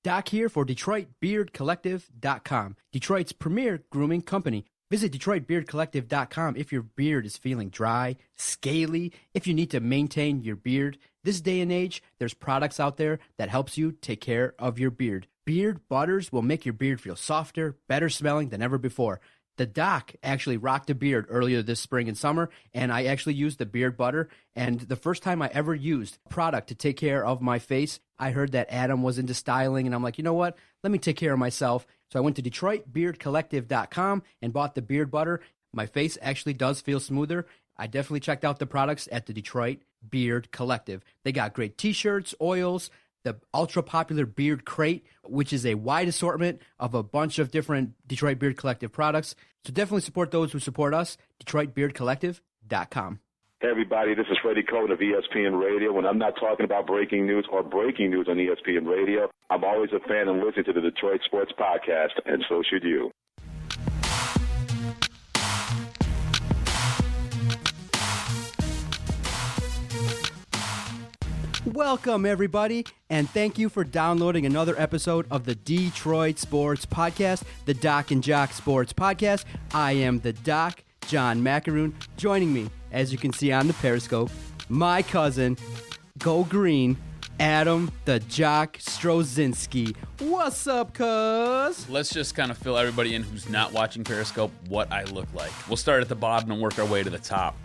Doc here for DetroitBeardCollective.com, Detroit's premier grooming company. Visit DetroitBeardCollective.com if your beard is feeling dry, scaly, if you need to maintain your beard. This day and age, there's products out there that helps you take care of your beard. Beard butters will make your beard feel softer, better smelling than ever before. The Doc actually rocked a beard earlier this spring and summer, and I actually used the beard butter. And the first time I ever used a product to take care of my face, I heard that Adam was into styling, and I'm like, you know what? Let me take care of myself. So I went to DetroitBeardCollective.com and bought the beard butter. My face actually does feel smoother. I definitely checked out the products at the Detroit Beard Collective. They got great t-shirts, oils, the ultra-popular Beard Crate, which is a wide assortment of a bunch of different Detroit Beard Collective products. So definitely support those who support us, DetroitBeardCollective.com. Hey, everybody, this is Freddie Cohen of ESPN Radio. When I'm not talking about breaking news or breaking news on ESPN Radio, I'm always a fan and listen to the Detroit Sports Podcast, and so should you. Welcome, everybody, and thank you for downloading another episode of the Detroit Sports Podcast, the Doc and Jock Sports Podcast. I am the Doc, John Macaroon. Joining me, as you can see on the Periscope, my cousin, Go Green, Adam the Jock Strozinski. What's up, cuz? Let's just kind of fill everybody in who's not watching Periscope what I look like. We'll start at the bottom and work our way to the top.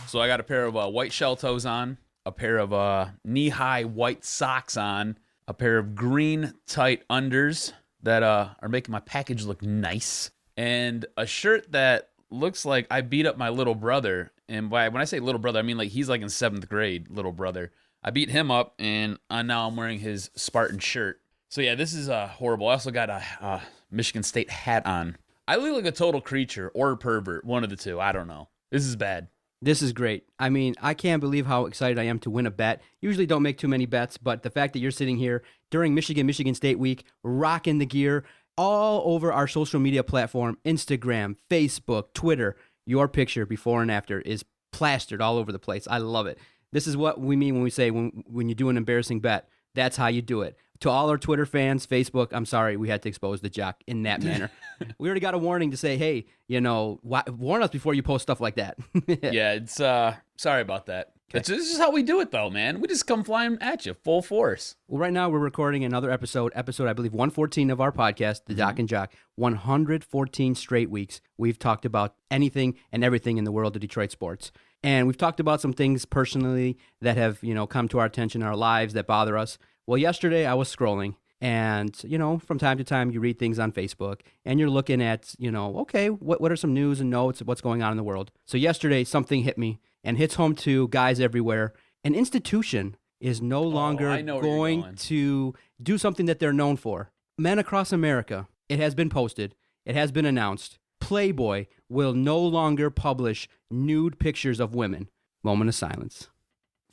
So I got a pair of white shell toes on, a pair of knee-high white socks on, a pair of green tight unders that are making my package look nice, and a shirt that looks like I beat up my little brother. And when I say little brother, I mean like he's like in 7th grade, little brother. I beat him up, and now I'm wearing his Spartan shirt. So yeah, this is horrible. I also got a Michigan State hat on. I look like a total creature or a pervert, one of the two. I don't know. This is bad. This is great. I mean, I can't believe how excited I am to win a bet. Usually don't make too many bets, but the fact that you're sitting here during Michigan State week, rocking the gear all over our social media platform, Instagram, Facebook, Twitter, your picture before and after is plastered all over the place. I love it. This is what we mean when we say when you do an embarrassing bet, that's how you do it. To all our Twitter fans, Facebook, I'm sorry we had to expose the Jock in that manner. We already got a warning to say, hey, warn us before you post stuff like that. Yeah, it's sorry about that. This is how we do it, though, man. We just come flying at you, full force. Well, right now we're recording another episode I believe 114 of our podcast, The Doc and Jock. 114 straight weeks. We've talked about anything and everything in the world of Detroit sports. And we've talked about some things personally that have, come to our attention in our lives that bother us. Well, yesterday I was scrolling, and, from time to time you read things on Facebook, and you're looking at, okay, what are some news and notes of what's going on in the world? So yesterday something hit me, and hits home to guys everywhere. An institution is no longer going to do something that they're known for. Men across America, it has been posted, it has been announced, Playboy will no longer publish nude pictures of women. Moment of silence.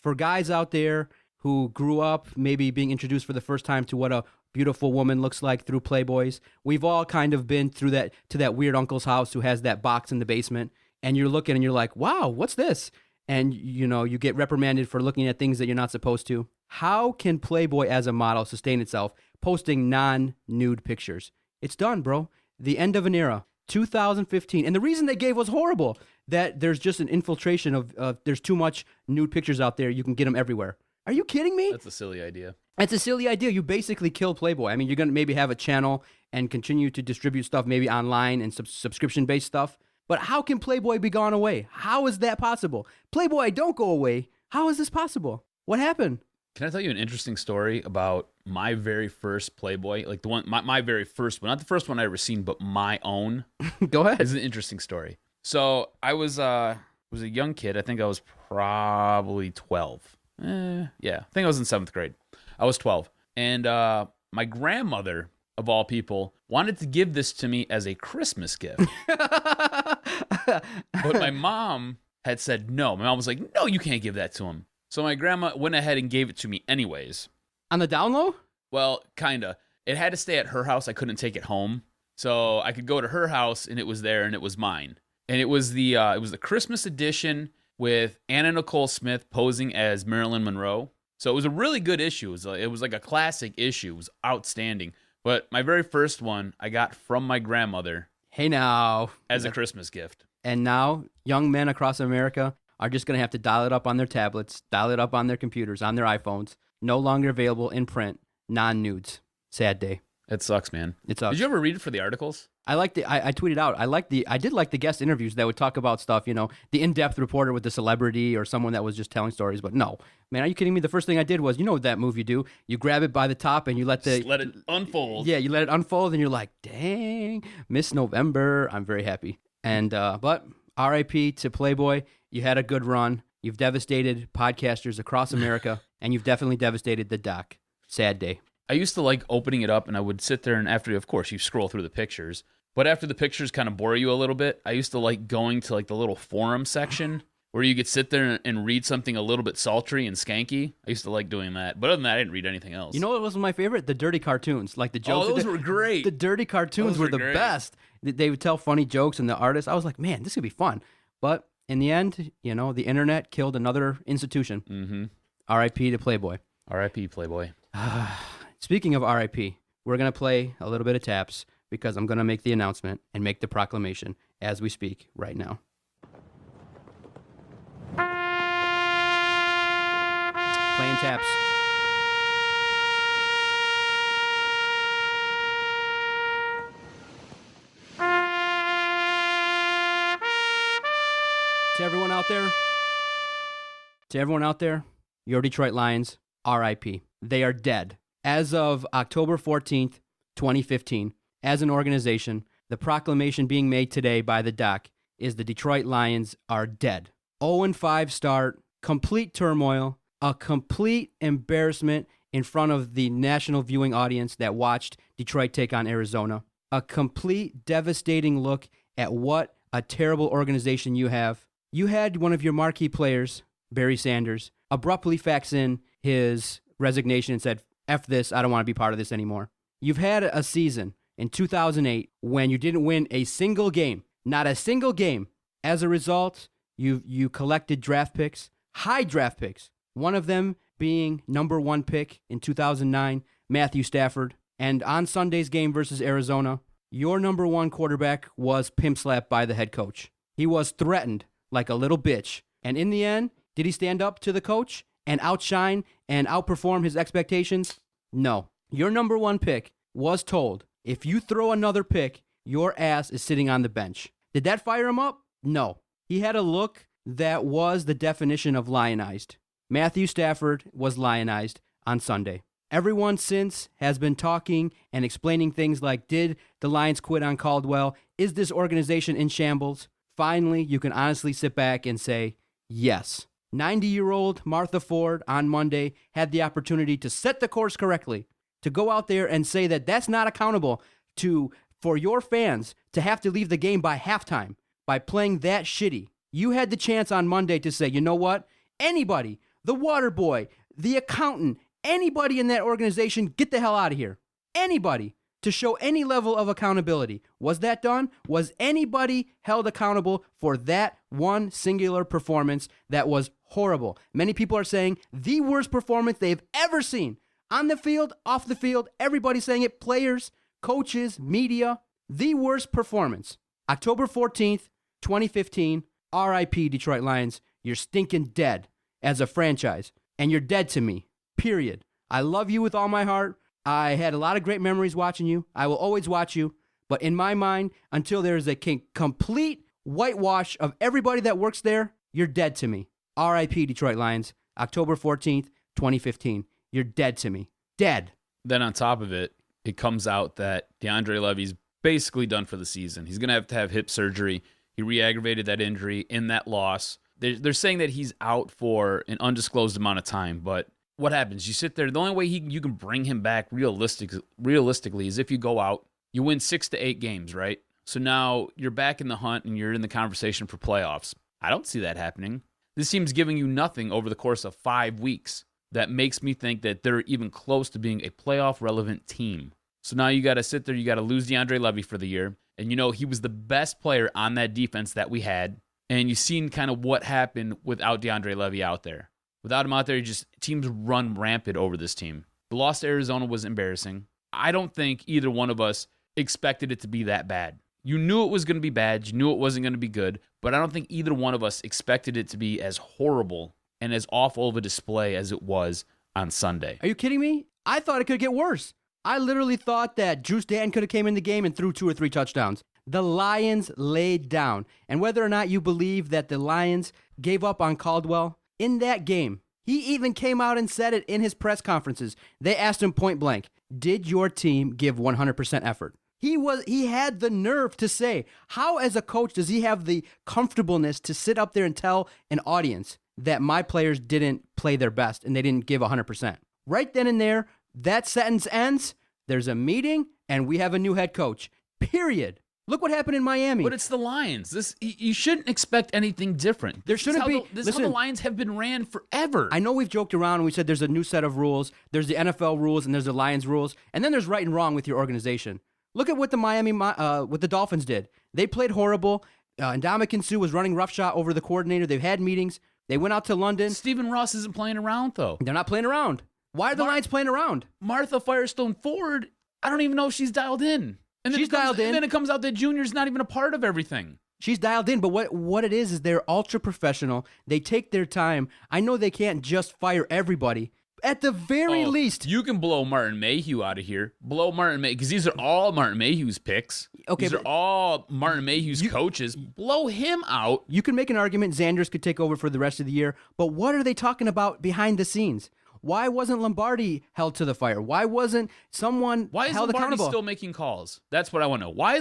For guys out there who grew up maybe being introduced for the first time to what a beautiful woman looks like through Playboys, we've all kind of been through that to that weird uncle's house who has that box in the basement, and you're looking and you're like, wow, what's this? And you get reprimanded for looking at things that you're not supposed to. How can Playboy as a model sustain itself posting non-nude pictures? It's done, bro. The end of an era. 2015. And the reason they gave was horrible, that there's just an infiltration of there's too much nude pictures out there. You can get them everywhere. Are you kidding me? That's a silly idea. It's a silly idea. You basically kill Playboy. I mean, you're going to maybe have a channel and continue to distribute stuff maybe online and subscription-based stuff. But how can Playboy be gone away? How is that possible? Playboy, don't go away. How is this possible? What happened? Can I tell you an interesting story about my very first Playboy? Like the one, my very first one. Not the first one I ever seen, but my own. Go ahead. It's an interesting story. So I was a young kid. I think I was probably 12. Yeah, I think I was in 7th grade. I was 12. And my grandmother, of all people, wanted to give this to me as a Christmas gift. But my mom had said no. My mom was like, no, you can't give that to him. So my grandma went ahead and gave it to me anyways. On the down low? Well, kinda. It had to stay at her house. I couldn't take it home. So I could go to her house and it was there and it was mine. And it was the Christmas edition with Anna Nicole Smith posing as Marilyn Monroe. So it was a really good issue. It was like a classic issue. It was outstanding. But my very first one I got from my grandmother. Hey now. As a Christmas gift. And now young men across America are just going to have to dial it up on their tablets, dial it up on their computers, on their iPhones. No longer available in print, non-nudes. Sad day. It sucks, man. It sucks. Did you ever read it for the articles? I tweeted out. I did like the guest interviews that would talk about stuff, the in-depth reporter with the celebrity or someone that was just telling stories. But no, man, are you kidding me? The first thing I did was, what that move you do? You grab it by the top and you let it unfold. Yeah, you let it unfold and you're like, dang, Miss November. I'm very happy. And but R.I.P. to Playboy. You had a good run. You've devastated podcasters across America, and you've definitely devastated the doc. Sad day. I used to like opening it up, and I would sit there, and after, of course, you scroll through the pictures. But after the pictures kind of bore you a little bit, I used to like going to like the little forum section where you could sit there and read something a little bit sultry and skanky. I used to like doing that. But other than that, I didn't read anything else. You know what was my favorite? The dirty cartoons. Like the jokes. Oh, those were great. The dirty cartoons were the best. They would tell funny jokes, and the artists. I was like, man, this could be fun. But in the end, the internet killed another institution. Mm-hmm. R.I.P. to Playboy. R.I.P. Playboy. Speaking of R.I.P., we're going to play a little bit of taps because I'm going to make the announcement and make the proclamation as we speak right now. Playing taps. To everyone out there, your Detroit Lions, R.I.P. They are dead. As of October 14th, 2015, as an organization, the proclamation being made today by the doc is the Detroit Lions are dead. 0-5 start, complete turmoil, a complete embarrassment in front of the national viewing audience that watched Detroit take on Arizona. A complete devastating look at what a terrible organization you have. You had one of your marquee players, Barry Sanders, abruptly fax in his resignation and said, F this, I don't want to be part of this anymore. You've had a season in 2008 when you didn't win a single game, not a single game. As a result, you collected draft picks, high draft picks, one of them being number 1 pick in 2009, Matthew Stafford. And on Sunday's game versus Arizona, your number 1 quarterback was pimp slapped by the head coach. He was threatened like a little bitch. And in the end, did he stand up to the coach and outshine and outperform his expectations? No. Your number 1 pick was told, if you throw another pick, your ass is sitting on the bench. Did that fire him up? No. He had a look that was the definition of lionized. Matthew Stafford was lionized on Sunday. Everyone since has been talking and explaining things like, did the Lions quit on Caldwell? Is this organization in shambles? Finally, you can honestly sit back and say, yes. 90-year-old Martha Ford on Monday had the opportunity to set the course correctly, to go out there and say that that's not accountable for your fans to have to leave the game by halftime by playing that shitty. You had the chance on Monday to say, you know what? Anybody, the water boy, the accountant, anybody in that organization, get the hell out of here. Anybody, to show any level of accountability. Was that done? Was anybody held accountable for that one singular performance that was horrible? Many people are saying the worst performance they've ever seen. On the field, off the field, everybody's saying it. Players, coaches, media. The worst performance. October 14th, 2015, R.I.P. Detroit Lions. You're stinking dead as a franchise. And you're dead to me. Period. I love you with all my heart. I had a lot of great memories watching you. I will always watch you. But in my mind, until there is a complete whitewash of everybody that works there, you're dead to me. R.I.P. Detroit Lions, October 14th, 2015. You're dead to me. Dead. Then on top of it, it comes out that DeAndre Levy's basically done for the season. He's going to have hip surgery. He re-aggravated that injury in that loss. They're saying that he's out for an undisclosed amount of time, but what happens? You sit there. The only way you can bring him back realistically is if you go out, you win 6 to 8 games, right? So now you're back in the hunt and you're in the conversation for playoffs. I don't see that happening. This team's giving you nothing over the course of 5 weeks. That makes me think that they're even close to being a playoff-relevant team. So now you got to sit there. You got to lose DeAndre Levy for the year. And he was the best player on that defense that we had. And you've seen kind of what happened without DeAndre Levy out there. Without him out there, teams run rampant over this team. The loss to Arizona was embarrassing. I don't think either one of us expected it to be that bad. You knew it was going to be bad. You knew it wasn't going to be good. But I don't think either one of us expected it to be as horrible and as awful of a display as it was on Sunday. Are you kidding me? I thought it could get worse. I literally thought that Juice Danton could have came in the game and threw 2 or 3 touchdowns. The Lions laid down. And whether or not you believe that the Lions gave up on Caldwell, in that game, he even came out and said it in his press conferences. They asked him point blank, did your team give 100% effort? He had the nerve to say, how as a coach does he have the comfortableness to sit up there and tell an audience that my players didn't play their best and they didn't give 100%? Right then and there, that sentence ends, there's a meeting, and we have a new head coach. Period. Look what happened in Miami. But it's the Lions. You shouldn't expect anything different. There shouldn't be. This is how the Lions have been ran forever. I know we've joked around and we said there's a new set of rules. There's the NFL rules and there's the Lions rules. And then there's right and wrong with your organization. Look at what what the Dolphins did. They played horrible. Ndamukong Suh was running roughshod over the coordinator. They've had meetings. They went out to London. Stephen Ross isn't playing around, though. They're not playing around. Why are the Lions playing around? Martha Firestone Ford, I don't even know if she's dialed in. And then dialed in. And then it comes out that Junior's not even a part of everything. She's dialed in, but what it is they're ultra professional. They take their time. I know they can't just fire everybody. At the very least. You can blow Martin Mayhew out of here. Blow Martin Mayhew, because these are all Martin Mayhew's picks. Okay, these are all Martin Mayhew's coaches. Blow him out. You can make an argument Xanders could take over for the rest of the year, but what are they talking about behind the scenes? Why wasn't Lombardi held to the fire? Why wasn't someone held accountable? Why is Lombardi still making calls? That's what I want to know. Why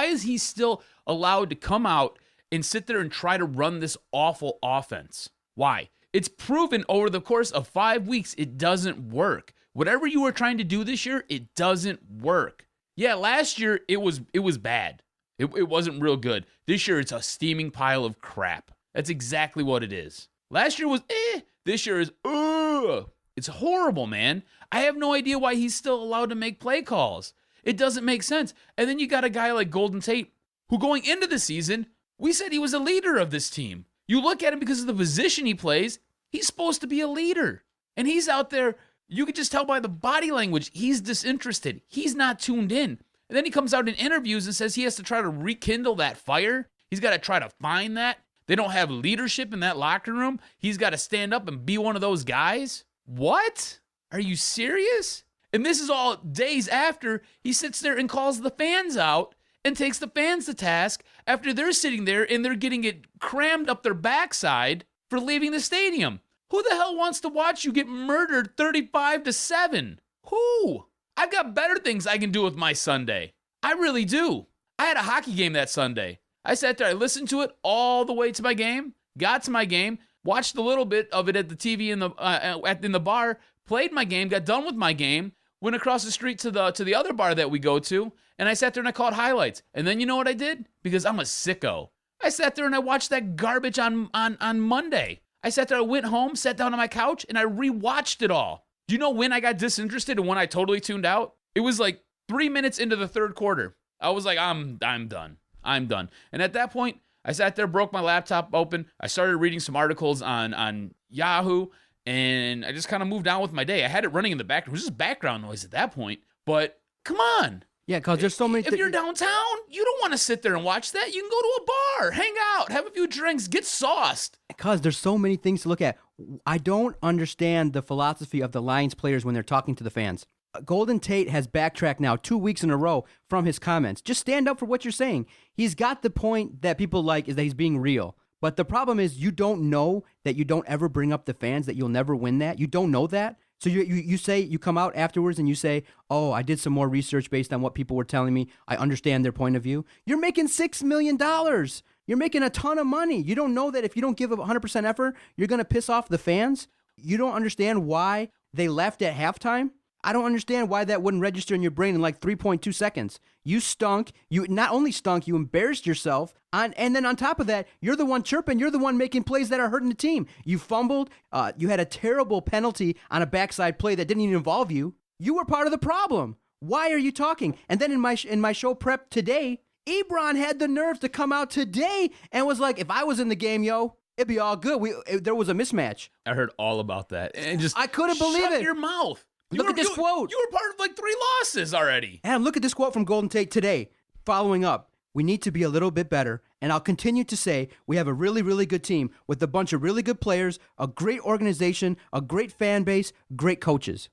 is he still allowed to come out and sit there and try to run this awful offense? Why? It's proven over the course of 5 weeks it doesn't work. Whatever you were trying to do this year, it doesn't work. Yeah, last year it was bad. It wasn't real good. This year it's a steaming pile of crap. That's exactly what it is. Last year was This year is It's horrible, man. I have no idea why he's still allowed to make play calls. It doesn't make sense. And then you got a guy like Golden Tate, who going into the season, we said he was a leader of this team. You look at him because of the position he plays, he's supposed to be a leader. And he's out there, you could just tell by the body language, he's disinterested. He's not tuned in. And then he comes out in interviews and says he has to try to rekindle that fire. He's got to try to find that. They don't have leadership in that locker room. He's got to stand up and be one of those guys. What? Are you serious? And this is all days after he sits there and calls the fans out and takes the fans to task after they're sitting there and they're getting it crammed up their backside for leaving the stadium. Who the hell wants to watch you get murdered 35-7? Who? I've got better things I can do with my Sunday. I really do. I had a hockey game that Sunday. I sat there, I listened to it all the way to my game, got to my game, watched a little bit of it at the TV in the bar, played my game, got done with my game, went across the street to the other bar that we go to, and I sat there and I caught highlights. And then you know what I did? Because I'm a sicko. I sat there and I watched that garbage on Monday. I sat there, I went home, sat down on my couch, and I rewatched it all. Do you know when I got disinterested and when I totally tuned out? It was like 3 minutes into the third quarter. I was like, I'm done. I'm done. And at that point, I sat there, broke my laptop open. I started reading some articles on Yahoo, and I just kind of moved on with my day. I had it running in the background. It was just background noise at that point. But come on. Yeah, because there's so many. If you're downtown, you don't want to sit there and watch that. You can go to a bar, hang out, have a few drinks, get sauced. Because there's so many things to look at. I don't understand the philosophy of the Lions players when they're talking to the fans. Golden Tate has backtracked now 2 weeks in a row from his comments. Just stand up for what you're saying. He's got the point that people like is that he's being real. But the problem is you don't know that you don't ever bring up the fans, that you'll never win that. You don't know that. So you come out afterwards and you say, oh, I did some more research based on what people were telling me. I understand their point of view. You're making $6 million. You're making a ton of money. You don't know that if you don't give 100% effort, you're going to piss off the fans. You don't understand why they left at halftime. I don't understand why that wouldn't register in your brain in like 3.2 seconds. You stunk. You not only stunk, you embarrassed yourself. And then on top of that, you're the one chirping. You're the one making plays that are hurting the team. You fumbled. You had a terrible penalty on a backside play that didn't even involve you. You were part of the problem. Why are you talking? And then in my show prep today, Ebron had the nerve to come out today and was like, if I was in the game, It'd be all good. There was a mismatch. I heard all about that. And just I couldn't believe shut it. your mouth. Look at this quote. You were part of like 3 losses already. Adam, look at this quote from Golden Tate today. Following up, we need to be a little bit better, and I'll continue to say we have a really, really good team with a bunch of really good players, a great organization, a great fan base, great coaches.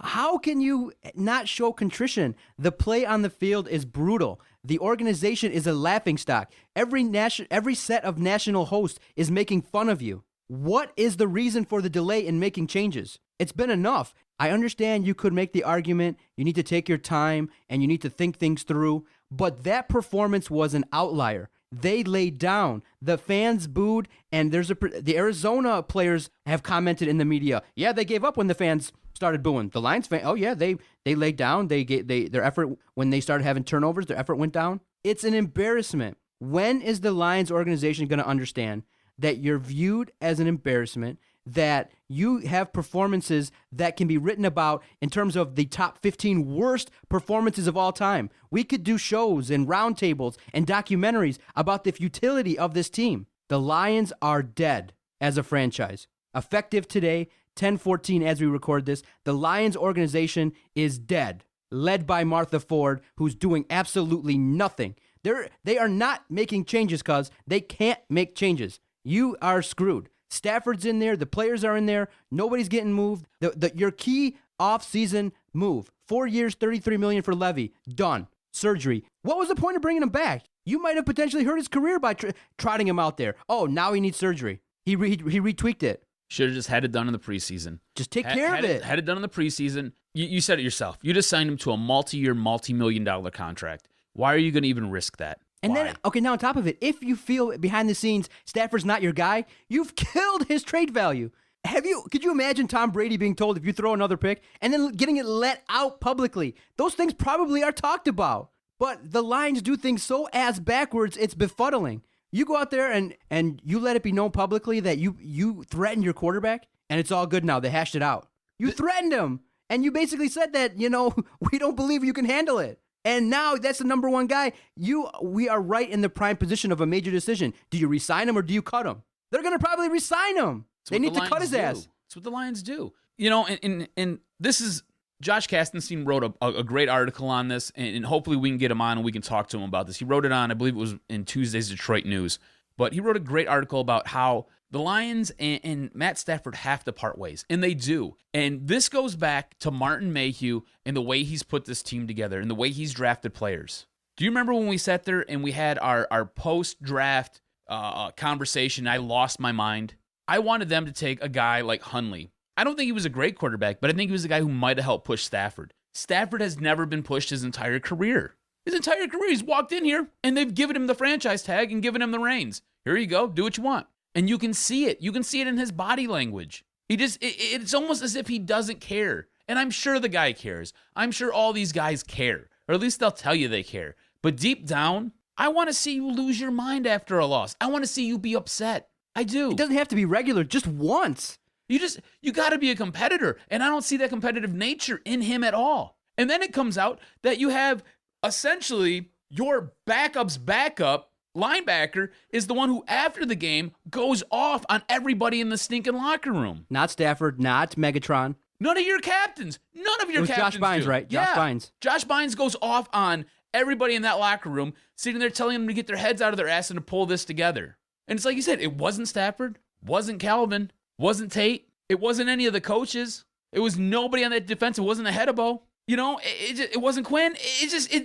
How can you not show contrition? The play on the field is brutal. The organization is a laughingstock. Every set of national hosts is making fun of you. What is the reason for the delay in making changes? It's been enough. I understand you could make the argument, you need to take your time, and you need to think things through, but that performance was an outlier. They laid down. The fans booed, and the Arizona players have commented in the media. Yeah, they gave up when the fans started booing. The Lions fans, oh yeah, they laid down. Their effort when they started having turnovers, their effort went down. It's an embarrassment. When is the Lions organization going to understand that you're viewed as an embarrassment, that you have performances that can be written about in terms of the top 15 worst performances of all time? We could do shows and roundtables and documentaries about the futility of this team. The Lions are dead as a franchise. Effective today, 10/14 as we record this, the Lions organization is dead, led by Martha Ford, who's doing absolutely nothing. They are not making changes because they can't make changes. You are screwed. Stafford's in there. The players are in there. Nobody's getting moved. Your key off-season move, 4 years, $33 million for Levy, done. Surgery. What was the point of bringing him back? You might have potentially hurt his career by trotting him out there. Oh, now he needs surgery. He retweaked it. Should have just had it done in the preseason. Just take care of it. Had it done in the preseason. You said it yourself. You just signed him to a multi-year, multi-million-dollar contract. Why are you going to even risk that? And then, okay, now on top of it, if you feel behind the scenes Stafford's not your guy, you've killed his trade value. Could you imagine Tom Brady being told if you throw another pick and then getting it let out publicly? Those things probably are talked about. But the Lions do things so ass backwards, it's befuddling. You go out there and you let it be known publicly that you threatened your quarterback, and it's all good now. They hashed it out. You threatened him, and you basically said that, we don't believe you can handle it. And now that's the number one guy. We are right in the prime position of a major decision. Do you re-sign him or do you cut him? They're going to probably re-sign him. They need to cut his ass. That's what the Lions do. And this is, Josh Kastenstein wrote a great article on this, and hopefully we can get him on and we can talk to him about this. He wrote it on, I believe it was in Tuesday's Detroit News. But he wrote a great article about how the Lions and Matt Stafford have to part ways, and they do. And this goes back to Martin Mayhew and the way he's put this team together and the way he's drafted players. Do you remember when we sat there and we had our post-draft conversation? I lost my mind. I wanted them to take a guy like Hundley. I don't think he was a great quarterback, but I think he was a guy who might have helped push Stafford. Stafford has never been pushed his entire career. His entire career, he's walked in here, and they've given him the franchise tag and given him the reins. Here you go, do what you want. And you can see it. You can see it in his body language. It's almost as if he doesn't care. And I'm sure the guy cares. I'm sure all these guys care. Or at least they'll tell you they care. But deep down, I want to see you lose your mind after a loss. I want to see you be upset. I do. It doesn't have to be regular, just once. You got to be a competitor. And I don't see that competitive nature in him at all. And then it comes out that you have essentially your backup's backup linebacker is the one who, after the game, goes off on everybody in the stinking locker room. Not Stafford, not Megatron. None of your captains. None of your captains. Josh Bynes, do. right? Josh Bynes. Josh Bynes goes off on everybody in that locker room, sitting there telling them to get their heads out of their ass and to pull this together. And it's like you said, it wasn't Stafford, wasn't Calvin, wasn't Tate, it wasn't any of the coaches. It was nobody on that defense. It wasn't Ahedebo. It wasn't Quinn.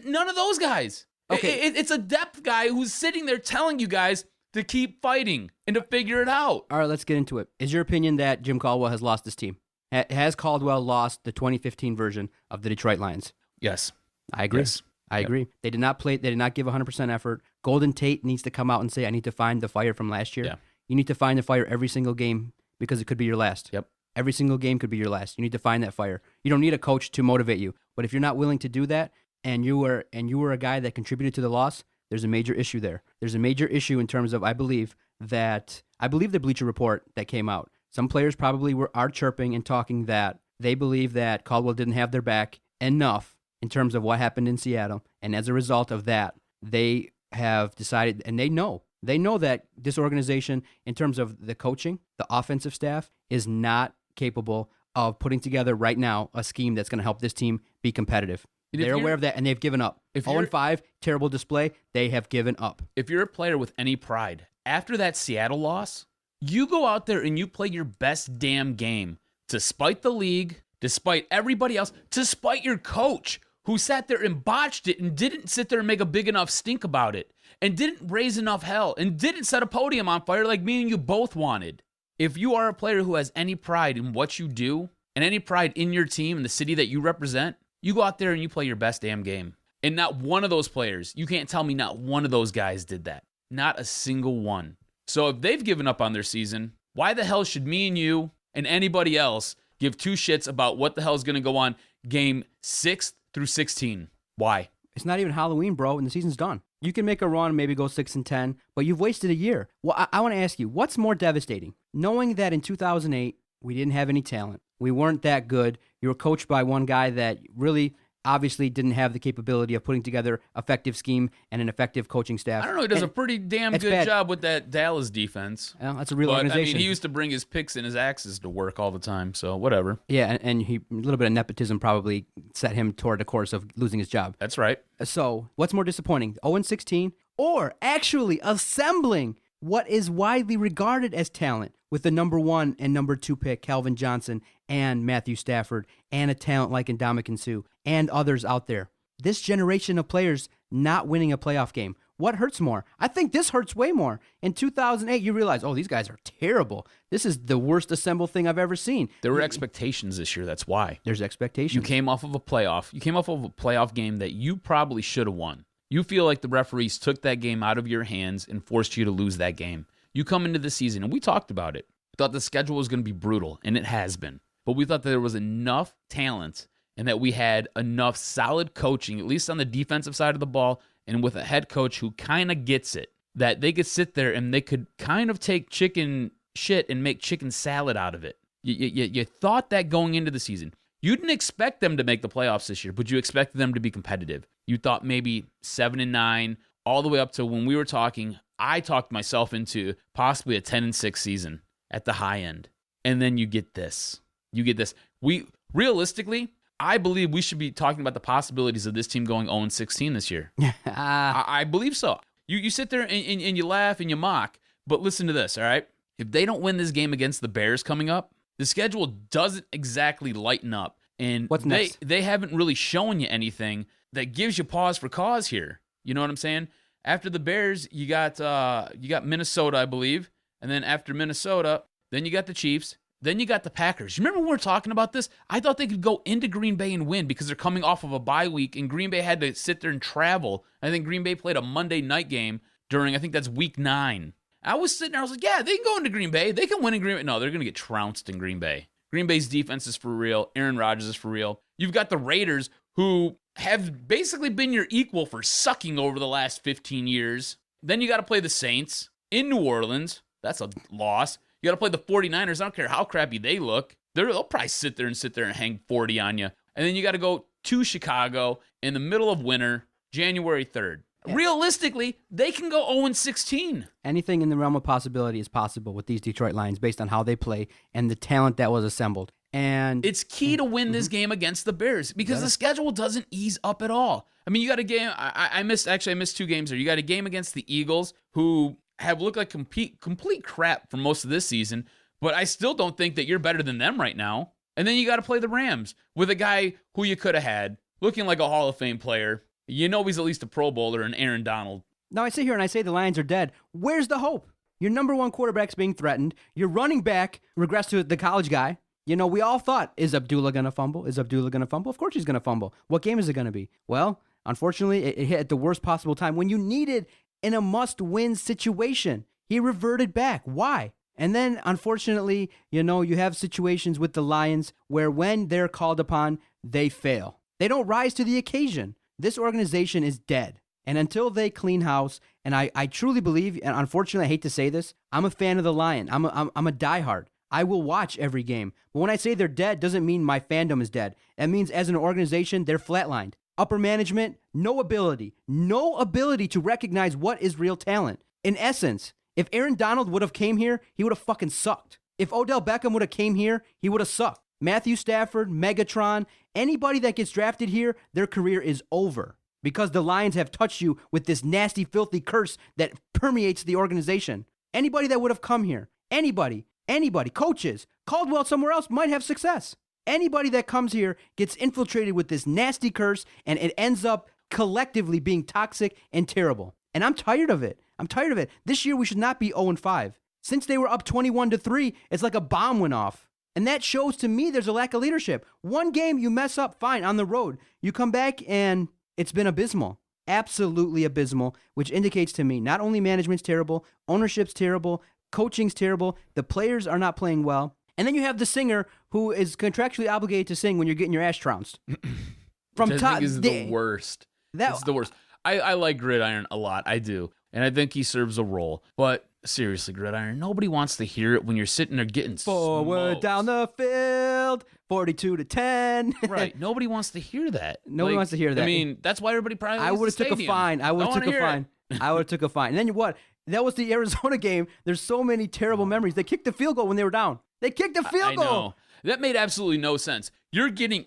None of those guys. Okay. It's a depth guy who's sitting there telling you guys to keep fighting and to figure it out. All right, let's get into it. Is your opinion that Jim Caldwell has lost this team? Has Caldwell lost the 2015 version of the Detroit Lions? Yes. I agree. Yes. I agree. They did not play. They did not give 100% effort. Golden Tate needs to come out and say, I need to find the fire from last year. Yeah. You need to find the fire every single game because it could be your last. Yep. Every single game could be your last. You need to find that fire. You don't need a coach to motivate you. But if you're not willing to do that, and you were a guy that contributed to the loss, there's a major issue there. There's a major issue in terms of I believe the Bleacher Report that came out. Some players probably are chirping and talking that they believe that Caldwell didn't have their back enough in terms of what happened in Seattle, and as a result of that, they have decided, and they know They know that this organization, in terms of the coaching, the offensive staff, is not capable of putting together right now a scheme that's going to help this team be competitive. They're aware of that, and they've given up. 0-5, terrible display. They have given up. If you're a player with any pride, after that Seattle loss, you go out there and you play your best damn game, despite the league, despite everybody else, despite your coach, who sat there and botched it and didn't sit there and make a big enough stink about it, and didn't raise enough hell, and didn't set a podium on fire like me and you both wanted. If you are a player who has any pride in what you do, and any pride in your team and the city that you represent, you go out there and you play your best damn game. And not one of those players, you can't tell me not one of those guys did that. Not a single one. So if they've given up on their season, why the hell should me and you and anybody else give two shits about what the hell is going to go on game 6 through 16? Why? It's not even Halloween, bro, and the season's done. You can make a run, maybe go 6-10, but you've wasted a year. Well, I want to ask you, what's more devastating? Knowing that in 2008, we didn't have any talent. We weren't that good. You were coached by one guy that really obviously didn't have the capability of putting together effective scheme and an effective coaching staff. I don't know. He does a pretty damn good job with that Dallas defense. Well, that's a real organization. I mean, he used to bring his picks and his axes to work all the time, so whatever. Yeah, and a little bit of nepotism probably set him toward the course of losing his job. That's right. So what's more disappointing, 0-16 or actually assembling what is widely regarded as talent with the number 1 and number 2 pick, Calvin Johnson and Matthew Stafford, and a talent like Ndamukong Suh and others out there? This generation of players not winning a playoff game. What hurts more? I think this hurts way more. In 2008, you realize, oh, these guys are terrible. This is the worst assembled thing I've ever seen. There were expectations this year. That's why. There's expectations. You came off of a playoff. You came off of a playoff game that you probably should have won. You feel like the referees took that game out of your hands and forced you to lose that game. You come into the season, and we talked about it. Thought the schedule was going to be brutal, and it has been. But we thought that there was enough talent and that we had enough solid coaching, at least on the defensive side of the ball, and with a head coach who kind of gets it, that they could sit there and they could kind of take chicken shit and make chicken salad out of it. You thought that going into the season. You didn't expect them to make the playoffs this year, but you expected them to be competitive. You thought maybe 7-9, all the way up to when we were talking, I talked myself into possibly a 10-6 season at the high end. And then you get this. Realistically, I believe we should be talking about the possibilities of this team going 0-16 this year. I believe so. You sit there and you laugh and you mock, but listen to this, all right? If they don't win this game against the Bears coming up, the schedule doesn't exactly lighten up. And what's next? They haven't really shown you anything that gives you pause for cause here. You know what I'm saying? After the Bears, you got Minnesota, I believe. And then after Minnesota, then you got the Chiefs. Then you got the Packers. You remember when we were talking about this? I thought they could go into Green Bay and win because they're coming off of a bye week, and Green Bay had to sit there and travel. I think Green Bay played a Monday night game during, I think that's week 9. I was sitting there, I was like, yeah, they can go into Green Bay. They can win in Green Bay. No, they're going to get trounced in Green Bay. Green Bay's defense is for real. Aaron Rodgers is for real. You've got the Raiders, who have basically been your equal for sucking over the last 15 years. Then you got to play the Saints in New Orleans. That's a loss. You got to play the 49ers. I don't care how crappy they look. They'll probably sit there and hang 40 on you. And then you got to go to Chicago in the middle of winter, January 3rd. Yeah. Realistically, they can go 0-16. Anything in the realm of possibility is possible with these Detroit Lions based on how they play and the talent that was assembled. And it's key to win this game against the Bears because the schedule doesn't ease up at all. I mean, you got a game. I missed 2 games there. You got a game against the Eagles, who have looked like complete crap for most of this season, but I still don't think that you're better than them right now. And then you got to play the Rams with a guy who you could have had looking like a Hall of Fame player. You know he's at least a Pro Bowler, and Aaron Donald. Now I sit here and I say the Lions are dead. Where's the hope? Your number 1 quarterback's being threatened. Your running back regressed to the college guy. You know, we all thought, is Abdullah going to fumble? Of course he's going to fumble. What game is it going to be? Well, unfortunately, it hit at the worst possible time when you needed in a must-win situation. He reverted back. Why? And then, unfortunately, you know, you have situations with the Lions where when they're called upon, they fail. They don't rise to the occasion. This organization is dead. And until they clean house, and I truly believe, and unfortunately I hate to say this, I'm a fan of the Lion. I'm a diehard. I will watch every game. But when I say they're dead, doesn't mean my fandom is dead. It means as an organization, they're flatlined. Upper management, no ability to recognize what is real talent. In essence, if Aaron Donald would have came here, he would have fucking sucked. If Odell Beckham would have came here, he would have sucked. Matthew Stafford, Megatron, anybody that gets drafted here, their career is over. Because the Lions have touched you with this nasty, filthy curse that permeates the organization. Anybody that would have come here, anybody, coaches, Caldwell somewhere else might have success. Anybody that comes here gets infiltrated with this nasty curse, and it ends up collectively being toxic and terrible. And I'm tired of it. This year we should not be 0-5. Since they were up 21-3, it's like a bomb went off. And that shows to me there's a lack of leadership. One game you mess up, fine, on the road. You come back and it's been abysmal. Absolutely abysmal, which indicates to me not only management's terrible, ownership's terrible, coaching's terrible, the players are not playing well. And then you have the singer who is contractually obligated to sing when you're getting your ass trounced. From Which I think is the worst. It's the worst. I like Gridiron a lot. I do. And I think he serves a role. But seriously, Gridiron, nobody wants to hear it when you're sitting there getting forward smoked. Down the field, 42-10. Right. Nobody wants to hear that. Nobody wants to hear that. I mean, that's why everybody probably I would have took a fine. I would have took a fine. And then what? That was the Arizona game. There's so many terrible memories. They kicked the field goal when they were down. They kicked the field goal. I know. That made absolutely no sense. You are getting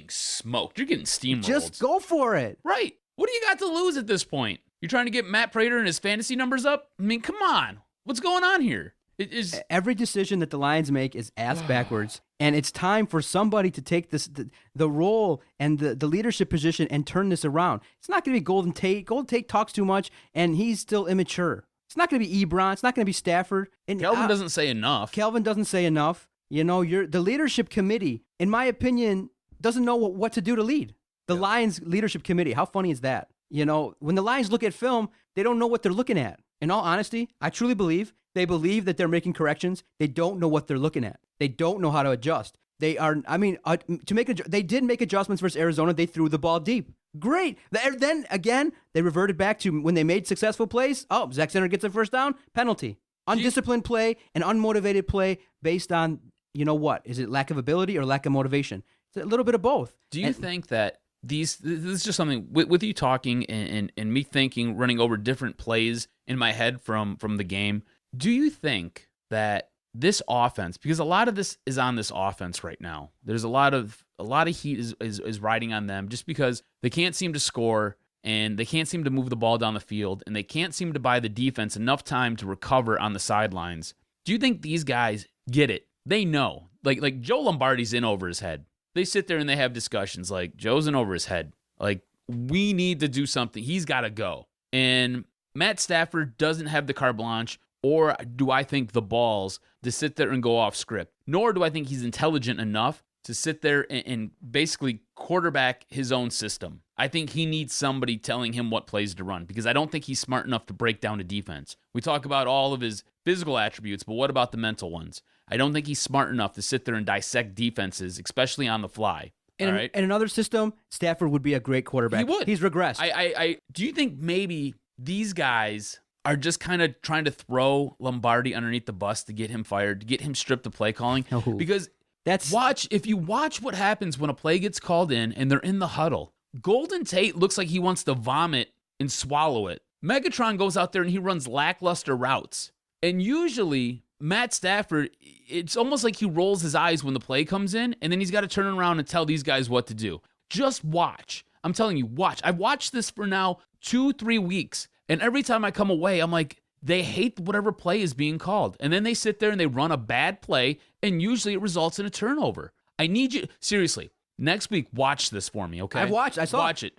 smoked. You're getting steamrolled. Just go for it. Right. What do you got to lose at this point? You're trying to get Matt Prater and his fantasy numbers up? I mean, come on. What's going on here? It is every decision that the Lions make is ass backwards, and it's time for somebody to take the role and the leadership position and turn this around. It's not going to be Golden Tate. Golden Tate talks too much, and he's still immature. It's not going to be Ebron. It's not going to be Stafford. And Kelvin doesn't say enough. You know, the leadership committee, in my opinion, doesn't know what to do to lead. The Lions leadership committee, how funny is that? You know, when the Lions look at film, they don't know what they're looking at. In all honesty, I truly believe they believe that they're making corrections. They don't know what they're looking at. They don't know how to adjust. They did make adjustments versus Arizona. They threw the ball deep. Great. Then again, they reverted back to when they made successful plays. Oh, Zach Center gets a first down, penalty. Undisciplined play and unmotivated play based on, you know what? Is it lack of ability or lack of motivation? It's a little bit of both. Do you think that this is just something with you talking and me thinking, running over different plays in my head from the game? Do you think that this offense, because a lot of this is on this offense right now, there's a lot of heat is riding on them just because they can't seem to score and they can't seem to move the ball down the field and they can't seem to buy the defense enough time to recover on the sidelines? Do you think these guys get it? They know. Like Joe Lombardi's in over his head. They sit there and they have discussions like, Joe's in over his head. Like, we need to do something. He's got to go. And Matt Stafford doesn't have the carte blanche, or do I think the balls to sit there and go off script. Nor do I think he's intelligent enough to sit there and basically quarterback his own system. I think he needs somebody telling him what plays to run, because I don't think he's smart enough to break down a defense. We talk about all of his physical attributes, but what about the mental ones? I don't think he's smart enough to sit there and dissect defenses, especially on the fly. In another system, Stafford would be a great quarterback. He would. He's regressed. Do you think maybe these guys are just kind of trying to throw Lombardi underneath the bus to get him fired, to get him stripped of play calling? No. Because if you watch what happens when a play gets called in and they're in the huddle, Golden Tate looks like he wants to vomit and swallow it. Megatron goes out there and he runs lackluster routes. And usually Matt Stafford, it's almost like he rolls his eyes when the play comes in, and then he's got to turn around and tell these guys what to do. Just watch. I'm telling you, watch. I've watched this for now 2-3 weeks, and every time I come away, I'm like, they hate whatever play is being called. And then they sit there and they run a bad play, and usually it results in a turnover. I need you, seriously, next week, watch this for me, okay? I've watched. I saw. Watch it.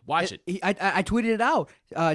I tweeted it out.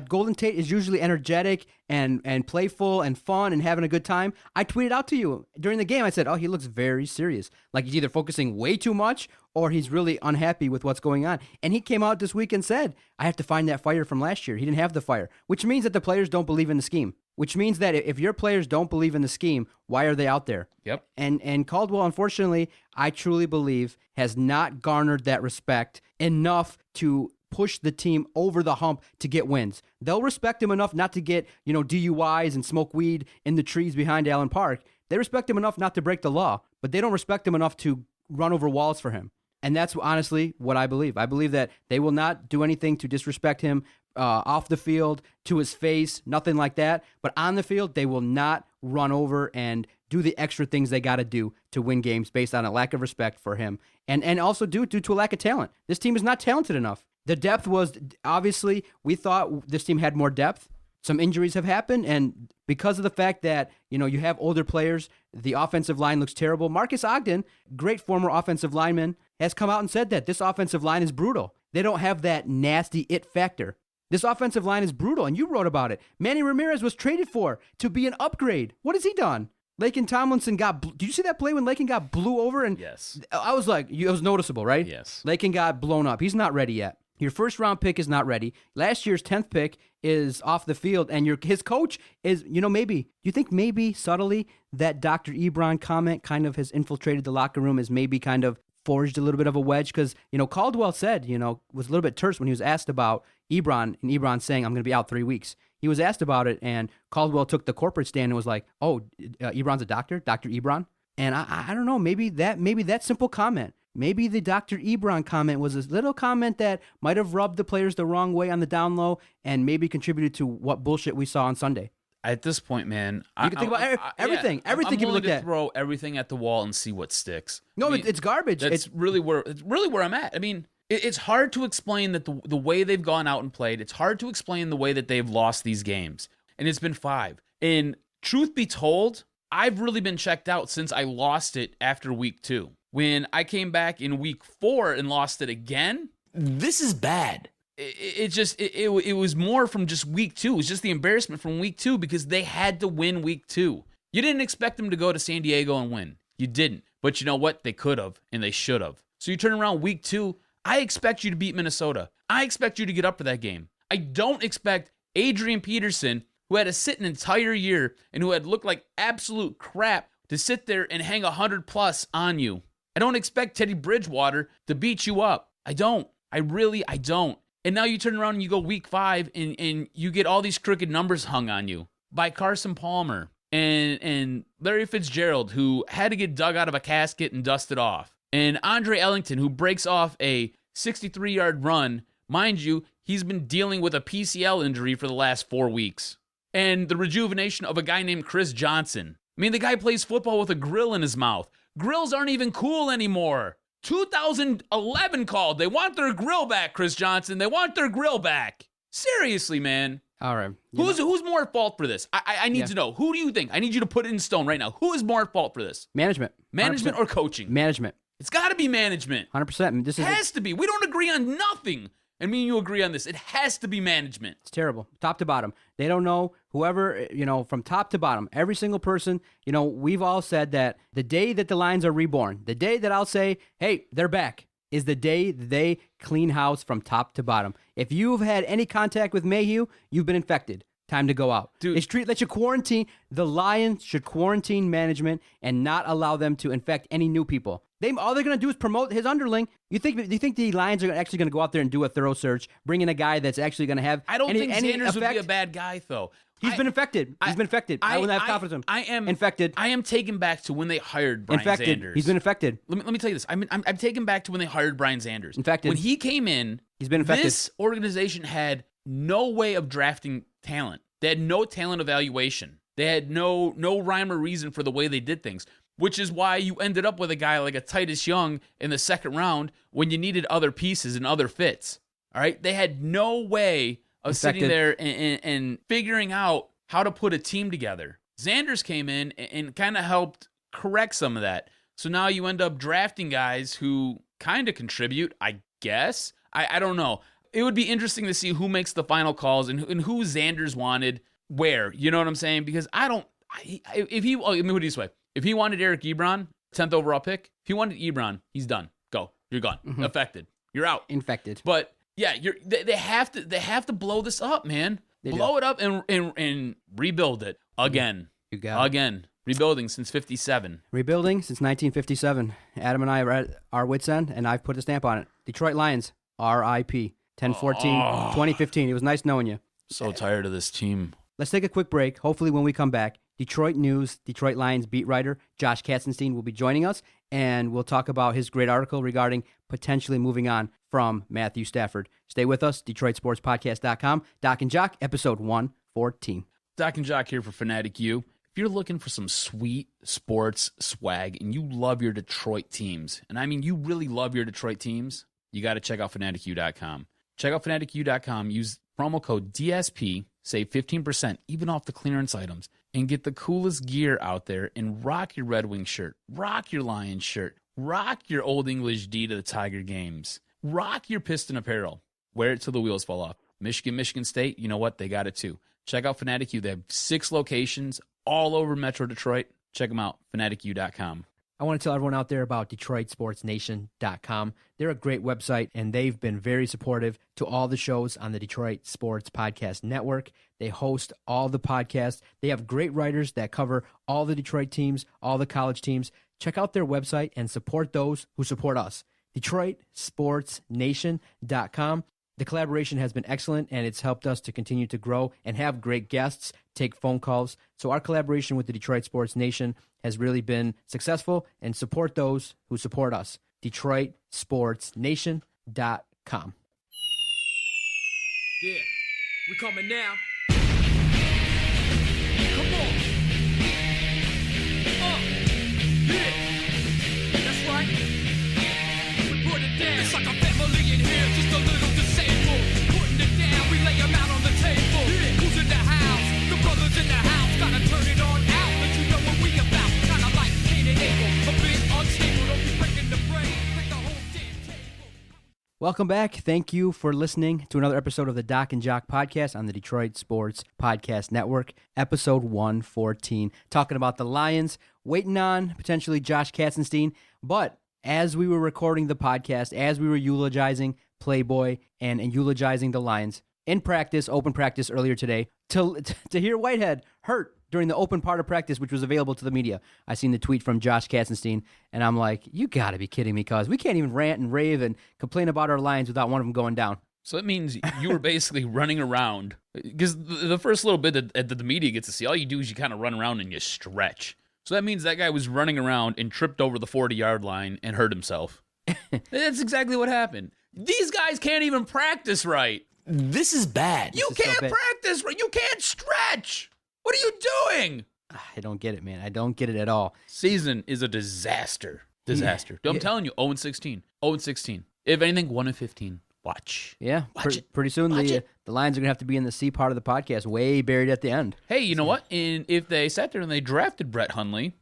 Golden Tate is usually energetic and playful and fun and having a good time. I tweeted out to you during the game. I said, "Oh, he looks very serious. Like he's either focusing way too much or he's really unhappy with what's going on." And he came out this week and said, "I have to find that fire from last year. He didn't have the fire," which means that the players don't believe in the scheme. Which means that if your players don't believe in the scheme, why are they out there? Yep. And Caldwell, unfortunately, I truly believe, has not garnered that respect enough to push the team over the hump to get wins. They'll respect him enough not to get, DUIs and smoke weed in the trees behind Allen Park. They respect him enough not to break the law, but they don't respect him enough to run over walls for him. And that's honestly what I believe. I believe that they will not do anything to disrespect him off the field, to his face, nothing like that. But on the field, they will not run over and do the extra things they got to do to win games based on a lack of respect for him. And also due to a lack of talent. This team is not talented enough. The depth was, obviously, we thought this team had more depth. Some injuries have happened, and because of the fact that, you have older players, the offensive line looks terrible. Marcus Ogden, great former offensive lineman, has come out and said that this offensive line is brutal. They don't have that nasty it factor. This offensive line is brutal, and you wrote about it. Manny Ramirez was traded for to be an upgrade. What has he done? Laken Tomlinson did you see that play when Laken got blew over? And Yes. I was like, it was noticeable, right? Yes. Laken got blown up. He's not ready yet. Your first round pick is not ready. Last year's 10th pick is off the field, and his coach is, you think maybe subtly that Dr. Ebron comment kind of has infiltrated the locker room, has maybe kind of forged a little bit of a wedge? Because, Caldwell said, was a little bit terse when he was asked about Ebron, and Ebron saying, I'm going to be out 3 weeks. He was asked about it, and Caldwell took the corporate stand and was like, oh, Ebron's a doctor, Dr. Ebron? And I don't know, maybe that simple comment. Maybe the Dr. Ebron comment was a little comment that might have rubbed the players the wrong way on the down low and maybe contributed to what bullshit we saw on Sunday. At this point, man, You can think about everything. Everything I'm you willing look to at. throw everything at the wall and see what sticks. No, I mean, it's garbage. It's really where I'm at. I mean, it's hard to explain that the way they've gone out and played. It's hard to explain the way that they've lost these games, and it's been 5. And truth be told, I've really been checked out since I lost it after week 2. When I came back in week 4 and lost it again, this is bad. It was more from just week 2. It was just the embarrassment from week 2 because they had to win week 2. You didn't expect them to go to San Diego and win. You didn't. But you know what? They could have, and they should have. So you turn around week 2, I expect you to beat Minnesota. I expect you to get up for that game. I don't expect Adrian Peterson, who had to sit an entire year and who had looked like absolute crap, to sit there and hang 100+ on you. I don't expect Teddy Bridgewater to beat you up. I don't. I don't. And now you turn around and you go week 5 and you get all these crooked numbers hung on you by Carson Palmer and Larry Fitzgerald, who had to get dug out of a casket and dusted off. And Andre Ellington, who breaks off a 63-yard run. Mind you, he's been dealing with a PCL injury for the last 4 weeks. And the rejuvenation of a guy named Chris Johnson. I mean, the guy plays football with a grill in his mouth. Grills aren't even cool anymore. 2011 called. They want their grill back, Chris Johnson. They want their grill back. Seriously, man. All right. Who's more at fault for this? I need to know. Who do you think? I need you to put it in stone right now. Who is more at fault for this? Management. Management 100%. or coaching? Management. It's got to be management. 100%. It has to be. We don't agree on nothing. And me and you agree on this. It has to be management. It's terrible. Top to bottom. They don't know whoever, from top to bottom. Every single person, we've all said that the day that the Lions are reborn, the day that I'll say, hey, they're back, is the day they clean house from top to bottom. If you've had any contact with Mayhew, you've been infected. Time to go out. Dude. Let you quarantine. The Lions should quarantine management and not allow them to infect any new people. All they're going to do is promote his underling. You think the Lions are actually going to go out there and do a thorough search, bring in a guy that's actually going to have I don't think any Sanders effect? would be a bad guy, though. He's been infected. I wouldn't have confidence in him. I am infected. I am taken back to when they hired Brian Sanders. He's been infected. Let me tell you this. I'm taken back to when they hired Brian Sanders. Infected. When he came in, He's been infected. This organization had no way of drafting talent. They had no talent evaluation. They had no rhyme or reason for the way they did things, which is why you ended up with a guy like a Titus Young in the second round when you needed other pieces and other fits. All right? They had no way of sitting there and figuring out how to put a team together. Sanders came in and kind of helped correct some of that. So now you end up drafting guys who kind of contribute, I guess. I don't know. It would be interesting to see who makes the final calls and who Sanders wanted where. You know what I'm saying? Because let me put it this way. If he wanted Eric Ebron, 10th overall pick, if he wanted Ebron, he's done. Go. You're gone. Mm-hmm. Affected. You're out. Infected. But yeah, they have to blow this up, man. Blow it up and rebuild it again. You got it. Again. Rebuilding since 57. Rebuilding since 1957. Adam and I are at our wits' end, and I've put a stamp on it. Detroit Lions, R.I.P. 10/14, 2015. It was nice knowing you. So tired of this team. Let's take a quick break. Hopefully when we come back, Detroit News, Detroit Lions beat writer Josh Katzenstein will be joining us, and we'll talk about his great article regarding potentially moving on from Matthew Stafford. Stay with us, DetroitSportsPodcast.com. Doc and Jock, episode 114. Doc and Jock here for Fanatic U. If you're looking for some sweet sports swag and you love your Detroit teams, and I mean you really love your Detroit teams, you got to check out FanaticU.com. Check out FanaticU.com. Use promo code DSP, save 15% even off the clearance items, and get the coolest gear out there and rock your Red Wings shirt, rock your Lions shirt, rock your Old English D to the Tiger games, rock your Piston apparel, wear it till the wheels fall off. Michigan State, you know what? They got it too. Check out Fanatic U. They have 6 locations all over Metro Detroit. Check them out, FanaticU.com. I want to tell everyone out there about DetroitSportsNation.com. They're a great website, and they've been very supportive to all the shows on the Detroit Sports Podcast Network. They host all the podcasts. They have great writers that cover all the Detroit teams, all the college teams. Check out their website and support those who support us. DetroitSportsNation.com. The collaboration has been excellent, and it's helped us to continue to grow and have great guests, take phone calls. So our collaboration with the Detroit Sports Nation has really been successful, and support those who support us. DetroitSportsNation.com. Yeah, we coming now. Come on. Yeah, that's right. We put it down. It's like a family in here, just a little disabled. Putting it down, we lay them out on the table. Yeah. Who's in the house? The brothers in the house. Gotta turn it on out, let you know what we about. Kinda like Cain and Abel, a bit unstable. Don't be breaking the brain, break the whole damn table. Welcome back. Thank you for listening to another episode of the Doc and Jock podcast on the Detroit Sports Podcast Network, episode 114, talking about the Lions, waiting on potentially Josh Katzenstein. But as we were recording the podcast, as we were eulogizing Playboy and eulogizing the Lions in practice, open practice earlier today, to hear Whitehead hurt during the open part of practice, which was available to the media. I seen the tweet from Josh Katzenstein, and I'm like, you got to be kidding me, cuz we can't even rant and rave and complain about our Lions without one of them going down. So that means you were basically running around, because the first little bit that the media gets to see, all you do is you kind of run around and you stretch. So that means that guy was running around and tripped over the 40-yard line and hurt himself. That's exactly what happened. These guys can't even practice right. This is bad. You can't practice right. You can't stretch. What are you doing? I don't get it, man. I don't get it at all. Season is a disaster. Disaster. I'm telling you, 0-16. 0-16. If anything, 1-15. Watch. Yeah. Watch it. Pretty soon the Lions are going to have to be in the C part of the podcast, way buried at the end. Hey, you know what? And if they sat there and they drafted Brett Hundley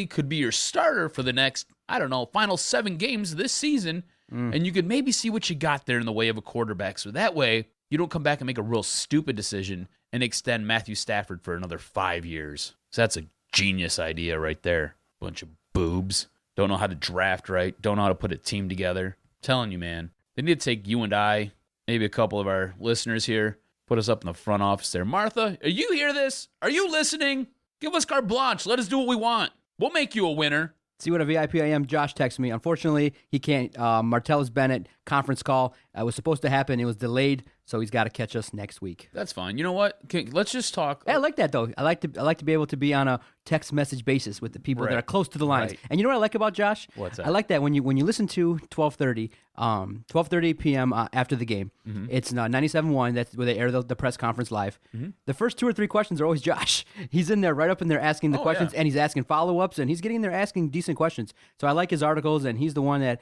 could be your starter for the next, I don't know, final 7 games this season, and you could maybe see what you got there in the way of a quarterback. So that way, you don't come back and make a real stupid decision and extend Matthew Stafford for another 5 years. So that's a genius idea right there. Bunch of boobs. Don't know how to draft right. Don't know how to put a team together. I'm telling you, man. They need to take you and I, maybe a couple of our listeners here, put us up in the front office there. Martha, are you hear this? Are you listening? Give us carte blanche. Let us do what we want. We'll make you a winner. See what a VIP I am. Josh texted me. Unfortunately, he can't. Martellus Bennett conference call was supposed to happen. It was delayed, so he's got to catch us next week. That's fine. You know what? Let's just talk. Yeah, I like that though. I like to be able to be on a text message basis with the people that are close to the Lions. Right. And you know what I like about Josh? What's that? I like that when you listen to 12:30 p.m. After the game. Mm-hmm. It's 97.1. That's where they air the press conference live. Mm-hmm. The first 2 or 3 questions are always Josh. He's in there right up in there asking the questions, and he's asking follow-ups, and he's getting in there asking decent questions. So I like his articles, and he's the one that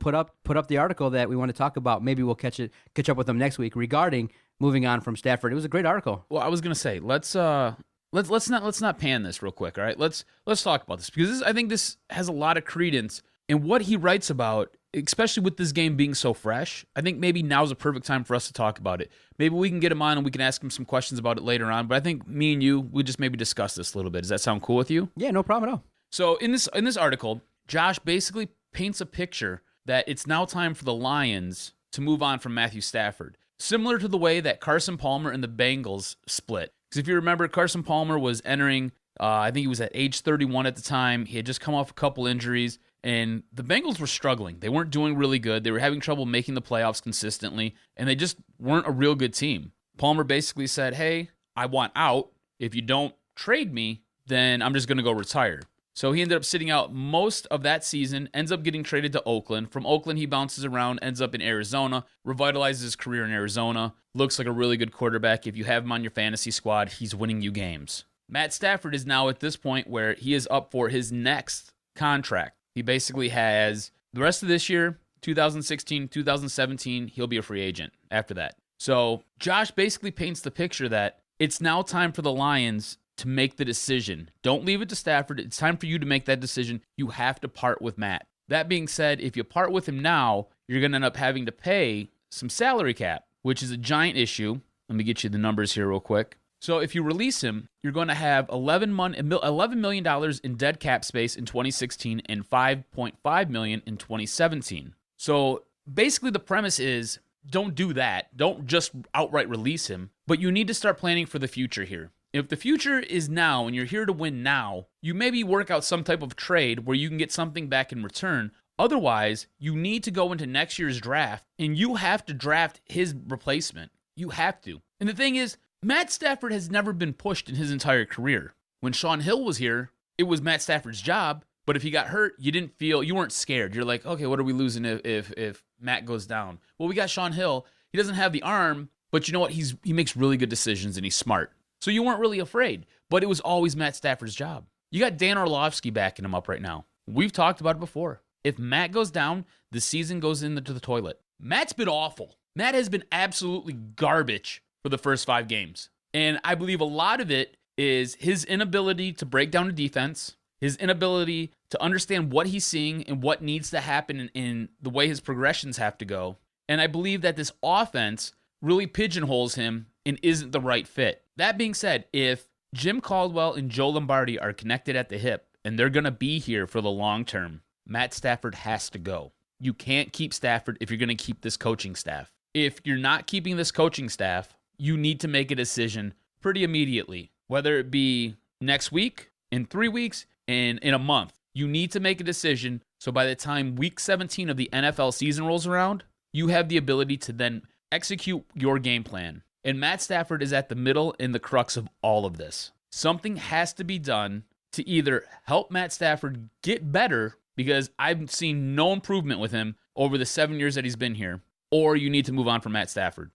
put up the article that we want to talk about. Maybe we'll catch up with him next week regarding moving on from Stafford. It was a great article. Well, I was gonna say let's not pan this real quick. All right, let's talk about this because I think this has a lot of credence in what he writes about, especially with this game being so fresh. I think maybe now's a perfect time for us to talk about it. Maybe we can get him on and we can ask him some questions about it later on. But I think me and you, we just maybe discuss this a little bit. Does that sound cool with you? Yeah, no problem at all. So in this article, Josh basically paints a picture that it's now time for the Lions to move on from Matthew Stafford, similar to the way that Carson Palmer and the Bengals split. Because if you remember, Carson Palmer was entering, I think he was at age 31 at the time. He had just come off a couple injuries, and the Bengals were struggling. They weren't doing really good. They were having trouble making the playoffs consistently, and they just weren't a real good team. Palmer basically said, hey, I want out. If you don't trade me, then I'm just going to go retire. So he ended up sitting out most of that season, ends up getting traded to Oakland. From Oakland, he bounces around, ends up in Arizona, revitalizes his career in Arizona, looks like a really good quarterback. If you have him on your fantasy squad, he's winning you games. Matt Stafford is now at this point where he is up for his next contract. He basically has the rest of this year, 2016, 2017, he'll be a free agent after that. So Josh basically paints the picture that it's now time for the Lions to make the decision. Don't leave it to Stafford. It's time for you to make that decision. You have to part with Matt. That being said, if you part with him now, you're going to end up having to pay some salary cap, which is a giant issue. Let me get you the numbers here real quick. So if you release him, you're going to have $11 million in dead cap space in 2016 and $5.5 million in 2017. So basically the premise is don't do that. Don't just outright release him, but you need to start planning for the future here. If the future is now and you're here to win now, you maybe work out some type of trade where you can get something back in return. Otherwise, you need to go into next year's draft and you have to draft his replacement. You have to. And the thing is, Matt Stafford has never been pushed in his entire career. When Shaun Hill was here, it was Matt Stafford's job, but if he got hurt, you weren't scared. You're like, okay, what are we losing if Matt goes down? Well, we got Shaun Hill. He doesn't have the arm, but you know what? He makes really good decisions and he's smart. So you weren't really afraid, but it was always Matt Stafford's job. You got Dan Orlovsky backing him up right now. We've talked about it before. If Matt goes down, the season goes into the toilet. Matt's been awful. Matt has been absolutely garbage for the first 5 games. And I believe a lot of it is his inability to break down a defense, his inability to understand what he's seeing and what needs to happen in the way his progressions have to go. And I believe that this offense really pigeonholes him and isn't the right fit. That being said, if Jim Caldwell and Joe Lombardi are connected at the hip and they're going to be here for the long term, Matt Stafford has to go. You can't keep Stafford if you're going to keep this coaching staff. If you're not keeping this coaching staff, you need to make a decision pretty immediately, whether it be next week, in 3 weeks, and in a month. You need to make a decision so by the time week 17 of the NFL season rolls around, you have the ability to then execute your game plan. And Matt Stafford is at the middle and the crux of all of this. Something has to be done to either help Matt Stafford get better, because I've seen no improvement with him over the 7 years that he's been here, or you need to move on from Matt Stafford.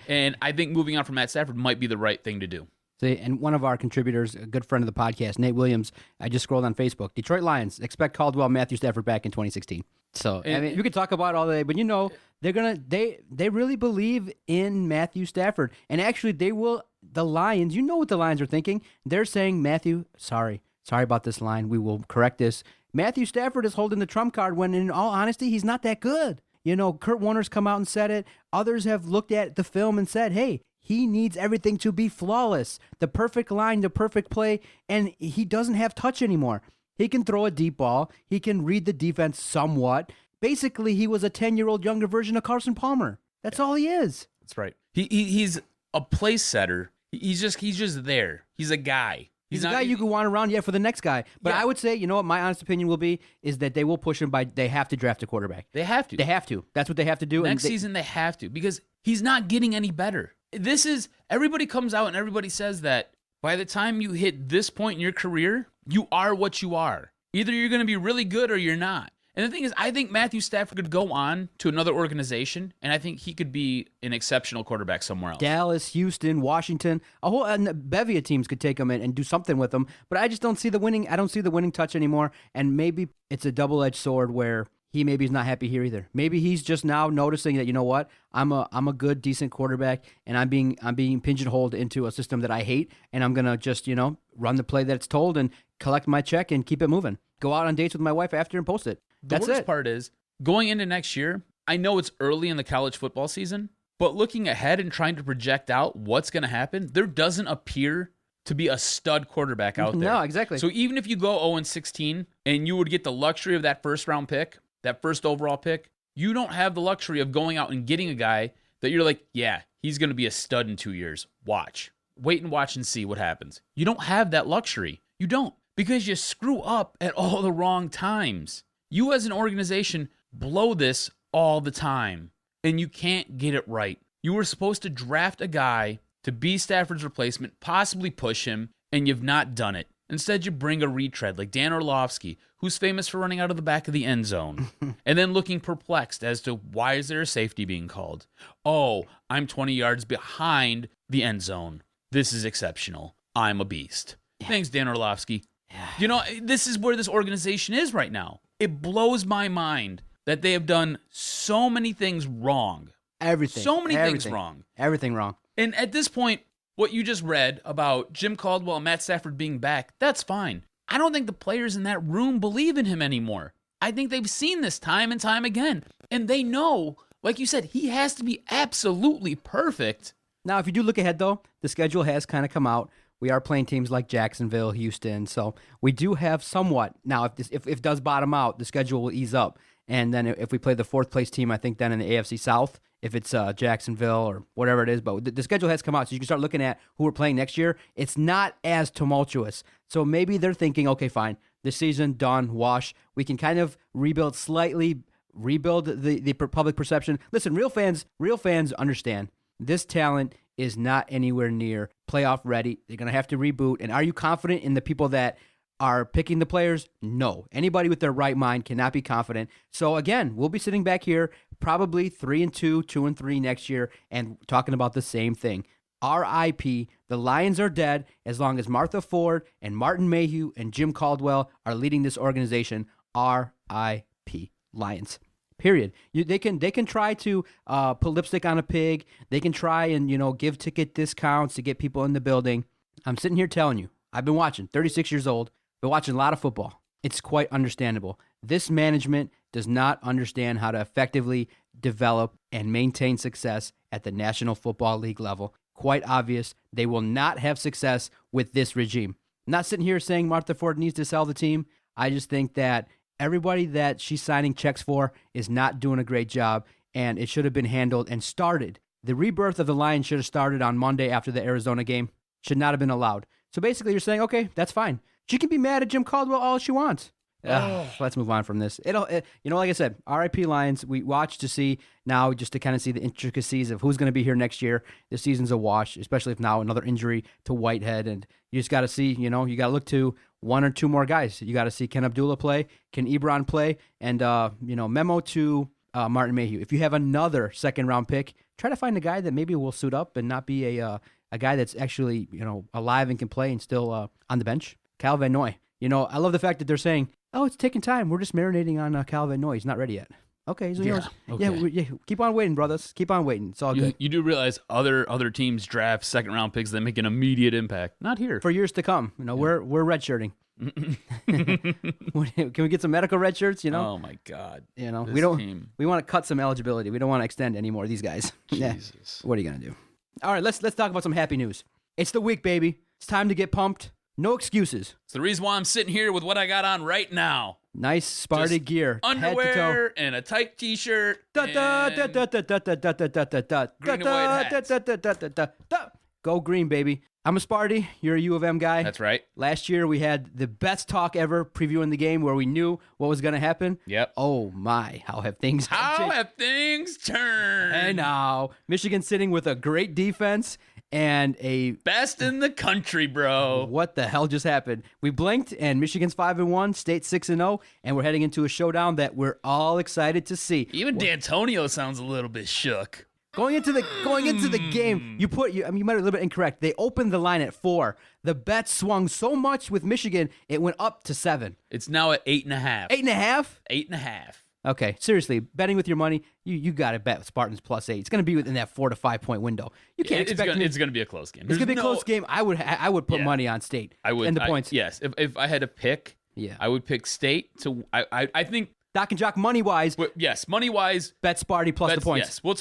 And I think moving on from Matt Stafford might be the right thing to do. See, and one of our contributors, a good friend of the podcast, Nate Williams, I just scrolled on Facebook. Detroit Lions expect Caldwell, Matthew Stafford back in 2016. So I mean, you could talk about it all day, but you know they really believe in Matthew Stafford, and actually they will. The Lions, you know what the Lions are thinking? They're saying, Matthew, sorry about this line. We will correct this. Matthew Stafford is holding the trump card when, in all honesty, he's not that good. You know, Kurt Warner's come out and said it. Others have looked at the film and said, hey, he needs everything to be flawless. The perfect line, the perfect play, and he doesn't have touch anymore. He can throw a deep ball. He can read the defense somewhat. Basically, he was a 10-year-old younger version of Carson Palmer. That's all he is. That's right. He's a place setter. He's just there. He's a guy. He's a guy you could want around, for the next guy. But yeah. I would say, you know what my honest opinion will be, is that they will push him they have to draft a quarterback. They have to. They have to. That's what they have to do. Next season, they have to, because he's not getting any better. Everybody comes out and everybody says that by the time you hit this point in your career, you are what you are. Either you're going to be really good or you're not. And the thing is, I think Matthew Stafford could go on to another organization, and I think he could be an exceptional quarterback somewhere else. Dallas, Houston, Washington, a bevy of teams could take him and do something with him. But I just don't see the winning. I don't see the winning touch anymore. And maybe it's a double-edged sword where he maybe is not happy here either. Maybe he's just now noticing that, you know what, I'm a good, decent quarterback, and I'm being pigeonholed into a system that I hate, and I'm gonna just run the play that's told and collect my check and keep it moving. Go out on dates with my wife after and post it. The worst part is, going into next year, I know it's early in the college football season, but looking ahead and trying to project out what's going to happen, there doesn't appear to be a stud quarterback out there. No, exactly. So even if you go 0-16 and you would get the luxury of that first-round pick, that first overall pick, you don't have the luxury of going out and getting a guy that you're like, yeah, he's going to be a stud in 2 years. Watch. Wait and watch and see what happens. You don't have that luxury. You don't. Because you screw up at all the wrong times. You as an organization blow this all the time, and you can't get it right. You were supposed to draft a guy to be Stafford's replacement, possibly push him, and you've not done it. Instead, you bring a retread like Dan Orlovsky, who's famous for running out of the back of the end zone, and then looking perplexed as to why is there a safety being called? Oh, I'm 20 yards behind the end zone. This is exceptional. I'm a beast. Yeah. Thanks, Dan Orlovsky. Yeah. You know, this is where this organization is right now. It blows my mind that they have done so many things wrong. Everything. So many things wrong. Everything wrong. And at this point, what you just read about Jim Caldwell and Matt Stafford being back, that's fine. I don't think the players in that room believe in him anymore. I think they've seen this time and time again. And they know, like you said, he has to be absolutely perfect. Now, if you do look ahead, though, the schedule has kind of come out. We are playing teams like Jacksonville, Houston. So we do have somewhat. Now, if it does bottom out, the schedule will ease up. And then if we play the fourth place team, I think then in the AFC South, if it's Jacksonville or whatever it is. But the schedule has come out, so you can start looking at who we're playing next year. It's not as tumultuous. So maybe they're thinking, okay, fine, this season, done, wash. We can kind of rebuild the public perception. Listen, real fans understand this talent is not anywhere near playoff ready. They're going to have to reboot. And are you confident in the people that are picking the players? No. Anybody with their right mind cannot be confident. So again, we'll be sitting back here probably 3-2, 2-3 next year and talking about the same thing. R.I.P. The Lions are dead as long as Martha Ford and Martin Mayhew and Jim Caldwell are leading this organization. R.I.P. Lions. Period. They can try to put lipstick on a pig. They can try and give ticket discounts to get people in the building. I'm sitting here telling you, I've been watching. 36 years old. Been watching a lot of football. It's quite understandable. This management does not understand how to effectively develop and maintain success at the National Football League level. Quite obvious. They will not have success with this regime. I'm not sitting here saying Martha Ford needs to sell the team. I just think that everybody that she's signing checks for is not doing a great job, and it should have been handled and started. The rebirth of the Lions should have started on Monday after the Arizona game. Should not have been allowed. So basically you're saying, okay, that's fine. She can be mad at Jim Caldwell all she wants. Let's move on from this. Like I said, RIP Lions, we watch to see now just to kind of see the intricacies of who's going to be here next year. This season's a wash, especially if now another injury to Whitehead. And you just got to see, you got to look to one or two more guys. You got to see, can Abdullah play? Can Ebron play? And, memo to Martin Mayhew. If you have another second-round pick, try to find a guy that maybe will suit up and not be a guy that's actually, alive and can play and still on the bench. Kyle Van Noy. I love the fact that they're saying, oh, it's taking time. We're just marinating on Kyle Van Noy. He's not ready yet. Okay. So yeah, keep on waiting, brothers. Keep on waiting. It's all good. You do realize other teams draft second-round picks that make an immediate impact. Not here. For years to come. We're redshirting. Can we get some medical red shirts? Oh my God. We don't. We want to cut some eligibility. We don't want to extend anymore. These guys. Jesus. Yeah. What are you gonna do? All right. Let's talk about some happy news. It's the week, baby. It's time to get pumped. No excuses. It's the reason why I'm sitting here with what I got on right now. Nice Spartan gear. Underwear and a tight t-shirt. Green and white hats. Go green, baby. I'm a Sparty. You're a U of M guy. That's right. Last year, we had the best talk ever previewing the game where we knew what was going to happen. Yep. Oh, my. How have things turned? And now, Michigan sitting with a great defense and a best in the country, bro. What the hell just happened? We blinked, and Michigan's 5-1, State 6-0, and we're heading into a showdown that we're all excited to see. Even D'Antonio sounds a little bit shook. Going into the game, you might be a little bit incorrect. They opened the line at 4. The bet swung so much with Michigan, it went up to 7. It's now at 8.5. 8.5? 8.5. Okay, seriously, betting with your money, you got to bet Spartans +8. It's going to be within that 4 to 5 point window. You can't expect it's going to be a close game. It's going to be a close game. I would put money on State. I would. And the points. Yes, if I had to pick, I would pick State to. I think. Doc and Jock money wise. Yes, money wise. Bet Sparty plus the points. Yes, we'll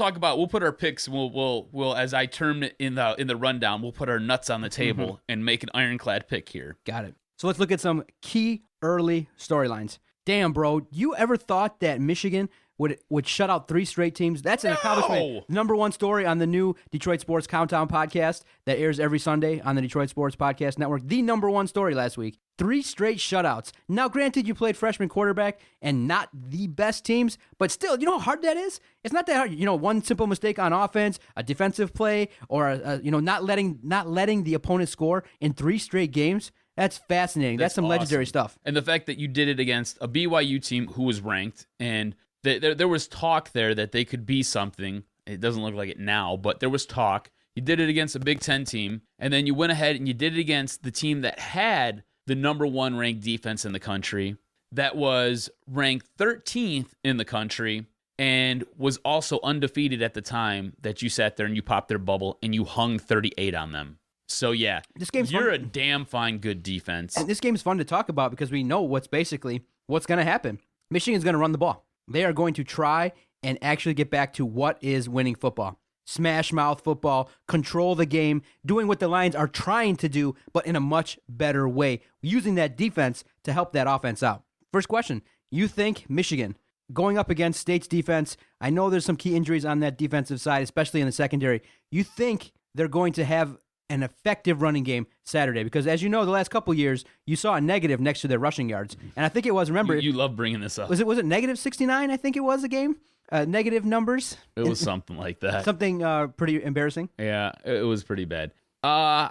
put our picks. We'll as I termed it in the rundown. We'll put our nuts on the table and make an ironclad pick here. Got it. So let's look at some key early storylines. Damn, bro, you ever thought that Michigan would shut out 3 straight teams? That's an accomplishment. Number 1 story on the new Detroit Sports Countdown podcast that airs every Sunday on the Detroit Sports Podcast Network. The number 1 story last week. 3 straight shutouts. Now, granted, you played freshman quarterback and not the best teams, but still, you know how hard that is? It's not that hard. One simple mistake on offense, a defensive play, or not letting the opponent score in 3 straight games. That's fascinating. That's some legendary awesome stuff. And the fact that you did it against a BYU team who was ranked, and there was talk there that they could be something. It doesn't look like it now, but there was talk. You did it against a Big Ten team, and then you went ahead and you did it against the team that had the number 1 ranked defense in the country, that was ranked 13th in the country, and was also undefeated at the time that you sat there and you popped their bubble and you hung 38 on them. So, yeah, you're a damn fine good defense. And this game's fun to talk about because we know what's going to happen. Michigan's going to run the ball. They are going to try and actually get back to what is winning football. Smash mouth football, control the game, doing what the Lions are trying to do, but in a much better way, using that defense to help that offense out. First question, you think Michigan going up against State's defense, I know there's some key injuries on that defensive side, especially in the secondary. You think they're going to have an effective running game Saturday? Because as you know, the last couple years, you saw a negative next to their rushing yards. And I think it was, remember... You love bringing this up. Was it negative 69, I think it was, a game? Negative numbers? It was something like that. Something pretty embarrassing? Yeah, it was pretty bad. I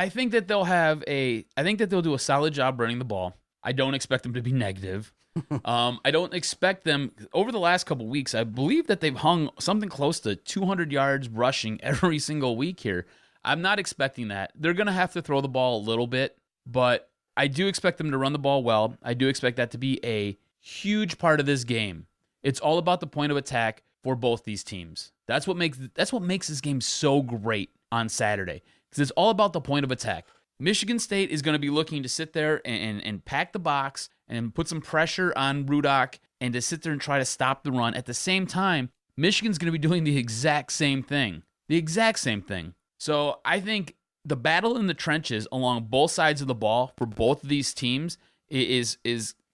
think that they'll do a solid job running the ball. I don't expect them to be negative. I don't expect them, over the last couple weeks, I believe that they've hung something close to 200 yards rushing every single week here. I'm not expecting that. They're going to have to throw the ball a little bit, but I do expect them to run the ball well. I do expect that to be a huge part of this game. It's all about the point of attack for both these teams. That's what makes this game so great on Saturday, because it's all about the point of attack. Michigan State is going to be looking to sit there and pack the box and put some pressure on Rudock and to sit there and try to stop the run. At the same time, Michigan's going to be doing the exact same thing. So I think the battle in the trenches along both sides of the ball for both of these teams is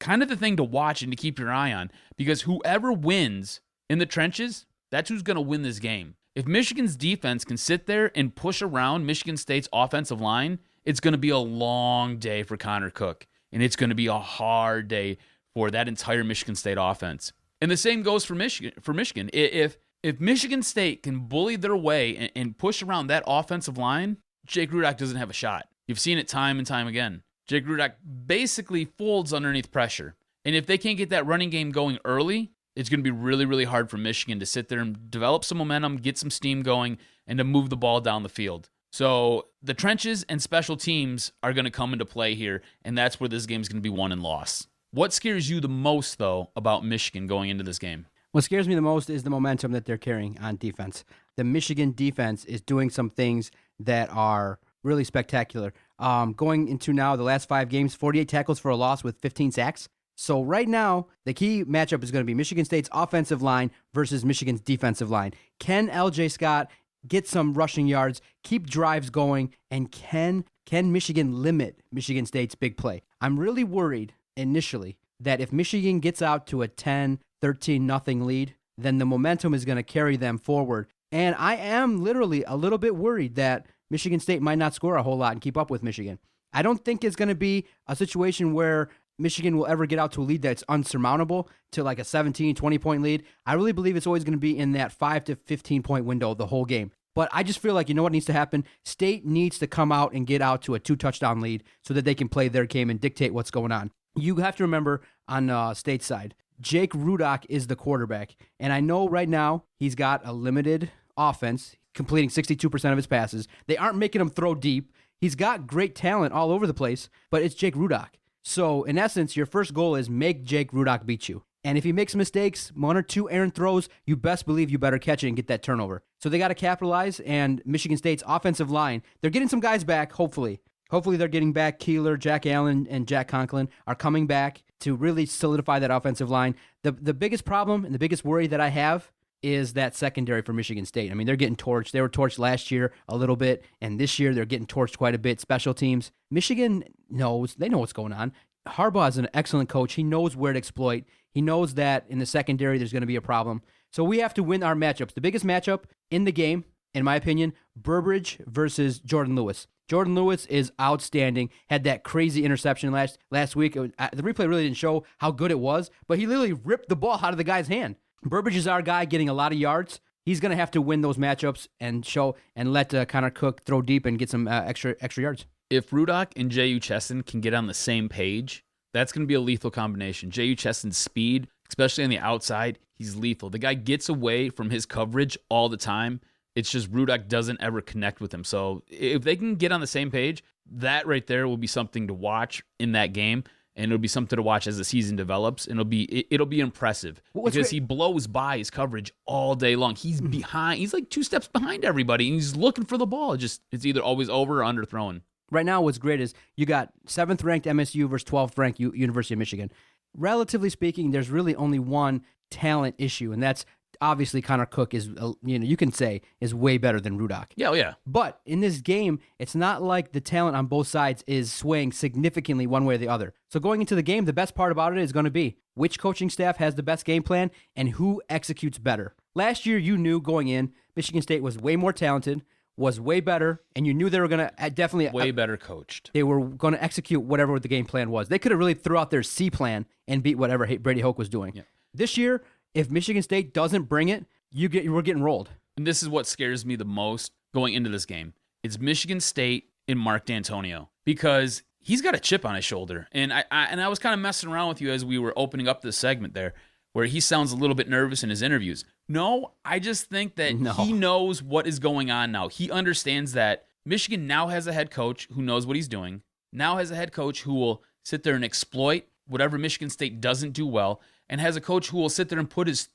kind of the thing to watch and to keep your eye on, because whoever wins in the trenches, that's who's going to win this game. If Michigan's defense can sit there and push around Michigan State's offensive line, it's going to be a long day for Connor Cook, and it's going to be a hard day for that entire Michigan State offense. And the same goes for Michigan. If Michigan State can bully their way and push around that offensive line, Jake Rudock doesn't have a shot. You've seen it time and time again. Jake Rudock basically folds underneath pressure. And if they can't get that running game going early, it's going to be really, really hard for Michigan to sit there and develop some momentum, get some steam going, and to move the ball down the field. So the trenches and special teams are going to come into play here, and that's where this game is going to be won and lost. What scares you the most, though, about Michigan going into this game? What scares me the most is the momentum that they're carrying on defense. The Michigan defense is doing some things that are really spectacular. Going into now the last 5 games, 48 tackles for a loss with 15 sacks. So right now, the key matchup is going to be Michigan State's offensive line versus Michigan's defensive line. Can LJ Scott get some rushing yards, keep drives going, and can Michigan limit Michigan State's big play? I'm really worried initially that if Michigan gets out to a 10, 13-0 lead, then the momentum is going to carry them forward. And I am literally a little bit worried that Michigan State might not score a whole lot and keep up with Michigan. I don't think it's going to be a situation where Michigan will ever get out to a lead that's unsurmountable to like a 17, 20-point lead. I really believe it's always going to be in that 5 to 15-point window the whole game. But I just feel like, you know what needs to happen? State needs to come out and get out to a 2-touchdown lead so that they can play their game and dictate what's going on. You have to remember on State's side, Jake Rudock is the quarterback. And I know right now he's got a limited offense, completing 62% of his passes. They aren't making him throw deep. He's got great talent all over the place, but it's Jake Rudock. So, in essence, your first goal is make Jake Rudock beat you. And if he makes mistakes, 1 or 2 errant throws, you best believe you better catch it and get that turnover. So they got to capitalize, and Michigan State's offensive line, they're getting some guys back, hopefully. Hopefully they're getting back. Keeler, Jack Allen, and Jack Conklin are coming back to really solidify that offensive line. The biggest problem and the biggest worry that I have is that secondary for Michigan State. I mean, they're getting torched. They were torched last year a little bit, and this year they're getting torched quite a bit. Special teams. Michigan knows. They know what's going on. Harbaugh is an excellent coach. He knows where to exploit. He knows that in the secondary there's going to be a problem. So we have to win our matchups. The biggest matchup in the game, in my opinion, Burbridge versus Jordan Lewis. Jordan Lewis is outstanding. Had that crazy interception last week. The replay really didn't show how good it was, but he literally ripped the ball out of the guy's hand. Burbridge is our guy getting a lot of yards. He's going to have to win those matchups and let Connor Cook throw deep and get some extra yards. If Rudock and J.U. Chesson can get on the same page, that's going to be a lethal combination. J.U. Chesson's speed, especially on the outside, he's lethal. The guy gets away from his coverage all the time. It's just Rudock doesn't ever connect with him. So if they can get on the same page, that right there will be something to watch in that game, and it'll be something to watch as the season develops, and it'll be impressive because he blows by his coverage all day long. He's behind. He's like 2 steps behind everybody, and he's looking for the ball. It's either always over or underthrown. Right now, what's great is you got 7th-ranked MSU versus 12th-ranked University of Michigan. Relatively speaking, there's really only one talent issue, and that's obviously Connor Cook is, you can say, is way better than Rudock. Yeah. But in this game, it's not like the talent on both sides is swaying significantly one way or the other. So going into the game, the best part about it is going to be which coaching staff has the best game plan and who executes better. Last year, you knew going in, Michigan State was way more talented, was way better, and you knew they were going to definitely... Way better coached. They were going to execute whatever the game plan was. They could have really threw out their C plan and beat whatever Brady Hoke was doing. Yeah. This year, if Michigan State doesn't bring it, we're getting rolled. And this is what scares me the most going into this game. It's Michigan State and Mark D'Antonio, because he's got a chip on his shoulder. And I was kind of messing around with you as we were opening up this segment there, where he sounds a little bit nervous in his interviews. No, I just think that he knows what is going on now. He understands that Michigan now has a head coach who knows what he's doing, now has a head coach who will sit there and exploit whatever Michigan State doesn't do well, and has a coach who will sit there and put his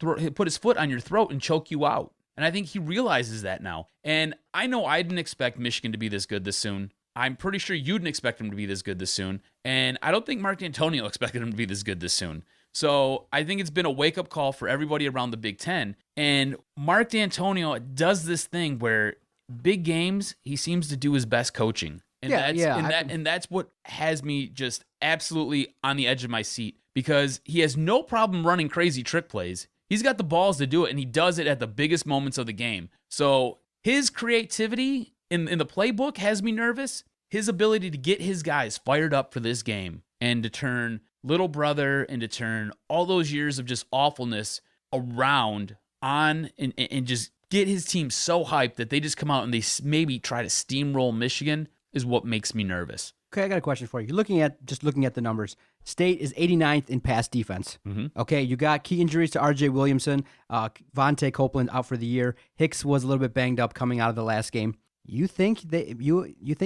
foot on your throat and choke you out. And I think he realizes that now. And I know I didn't expect Michigan to be this good this soon. I'm pretty sure you didn't expect him to be this good this soon. And I don't think Mark D'Antonio expected him to be this good this soon. So I think it's been a wake-up call for everybody around the Big Ten. And Mark D'Antonio does this thing where big games, he seems to do his best coaching. And that's what has me just absolutely on the edge of my seat, because he has no problem running crazy trick plays. He's got the balls to do it, and he does it at the biggest moments of the game. So his creativity in the playbook has me nervous. His ability to get his guys fired up for this game and to turn little brother and to turn all those years of just awfulness around on and just get his team so hyped that they just come out and they maybe try to steamroll Michigan is what makes me nervous. Okay, I got a question for you. Looking at the numbers, State is 89th in pass defense. Mm-hmm. Okay, you got key injuries to R.J. Williamson, Vontae Copeland out for the year. Hicks was a little bit banged up coming out of the last game. You think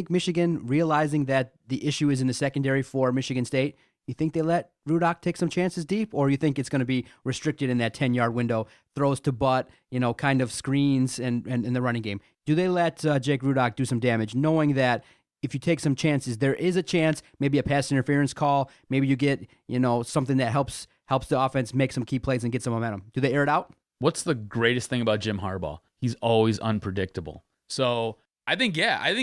Michigan, realizing that the issue is in the secondary for Michigan State, you think they let Rudock take some chances deep, or you think it's going to be restricted in that 10-yard window, throws to butt, kind of screens and in the running game? Do they let Jake Rudock do some damage, knowing that if you take some chances, there is a chance, maybe a pass interference call, maybe you get, something that helps the offense make some key plays and get some momentum? Do they air it out? What's the greatest thing about Jim Harbaugh? He's always unpredictable. So I think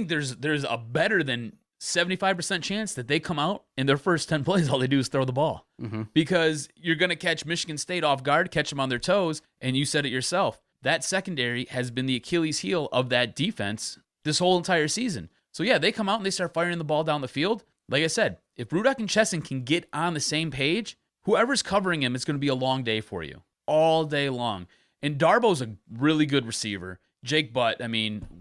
there's a better than 75% chance that they come out and their first 10 plays, all they do is throw the ball. Mm-hmm. Because you're going to catch Michigan State off guard, catch them on their toes, and you said it yourself. That secondary has been the Achilles heel of that defense this whole entire season. So yeah, they come out and they start firing the ball down the field. Like I said, if Rudock and Chesson can get on the same page, whoever's covering him, it's going to be a long day for you. All day long. And Darbo's a really good receiver. Jake Butt,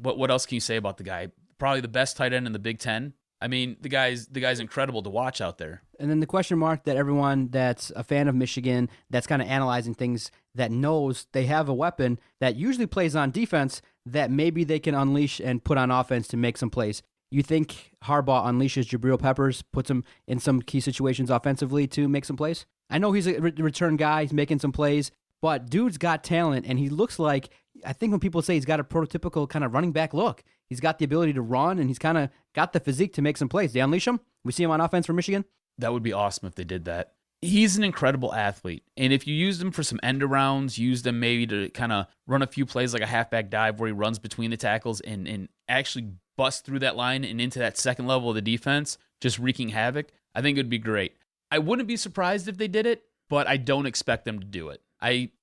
what else can you say about the guy? Probably the best tight end in the Big Ten. The guy's incredible to watch out there. And then the question mark that everyone that's a fan of Michigan, that's kind of analyzing things, that knows they have a weapon that usually plays on defense that maybe they can unleash and put on offense to make some plays. You think Harbaugh unleashes Jabril Peppers, puts him in some key situations offensively to make some plays? I know he's a return guy, he's making some plays, but dude's got talent, and he looks like, I think when people say he's got a prototypical kind of running back look, he's got the ability to run, and he's kind of got the physique to make some plays. They unleash him? We see him on offense for Michigan? That would be awesome if they did that. He's an incredible athlete, and if you use him for some end arounds, use them maybe to kind of run a few plays like a halfback dive where he runs between the tackles and actually bust through that line and into that second level of the defense, just wreaking havoc, I think it would be great. I wouldn't be surprised if they did it, but I don't expect them to do it.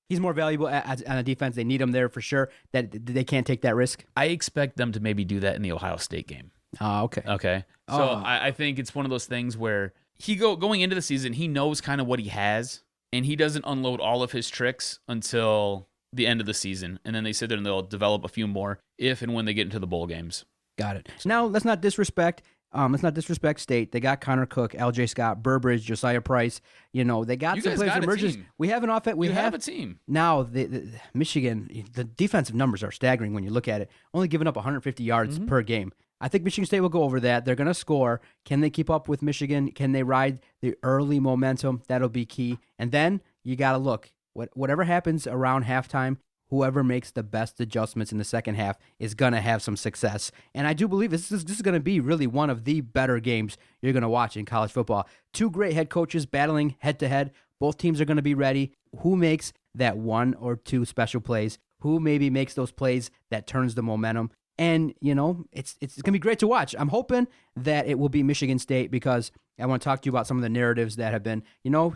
He's more valuable on a defense. They need him there for sure. That they can't take that risk. I expect them to maybe do that in the Ohio State game. Oh, okay. Okay. So I think it's one of those things where going into the season, he knows kind of what he has, and he doesn't unload all of his tricks until the end of the season. And then they sit there and they'll develop a few more if and when they get into the bowl games. Got it. Now, let's not disrespect let's not disrespect State. They got Connor Cook, L.J. Scott, Burbridge, Josiah Price. They got You some guys players got a emergence. team. We have an offense. We You have a team. Now, the Michigan, the defensive numbers are staggering when you look at it. Only giving up 150 yards per game. I think Michigan State will go over that. They're going to score. Can they keep up with Michigan? Can they ride the early momentum? That'll be key. And then you got to look. Whatever happens around halftime, whoever makes the best adjustments in the second half is going to have some success. And I do believe this is going to be really one of the better games you're going to watch in college football. Two great head coaches battling head-to-head. Both teams are going to be ready. Who makes that one or two special plays? Who maybe makes those plays that turns the momentum? And, it's going to be great to watch. I'm hoping that it will be Michigan State because I want to talk to you about some of the narratives that have been,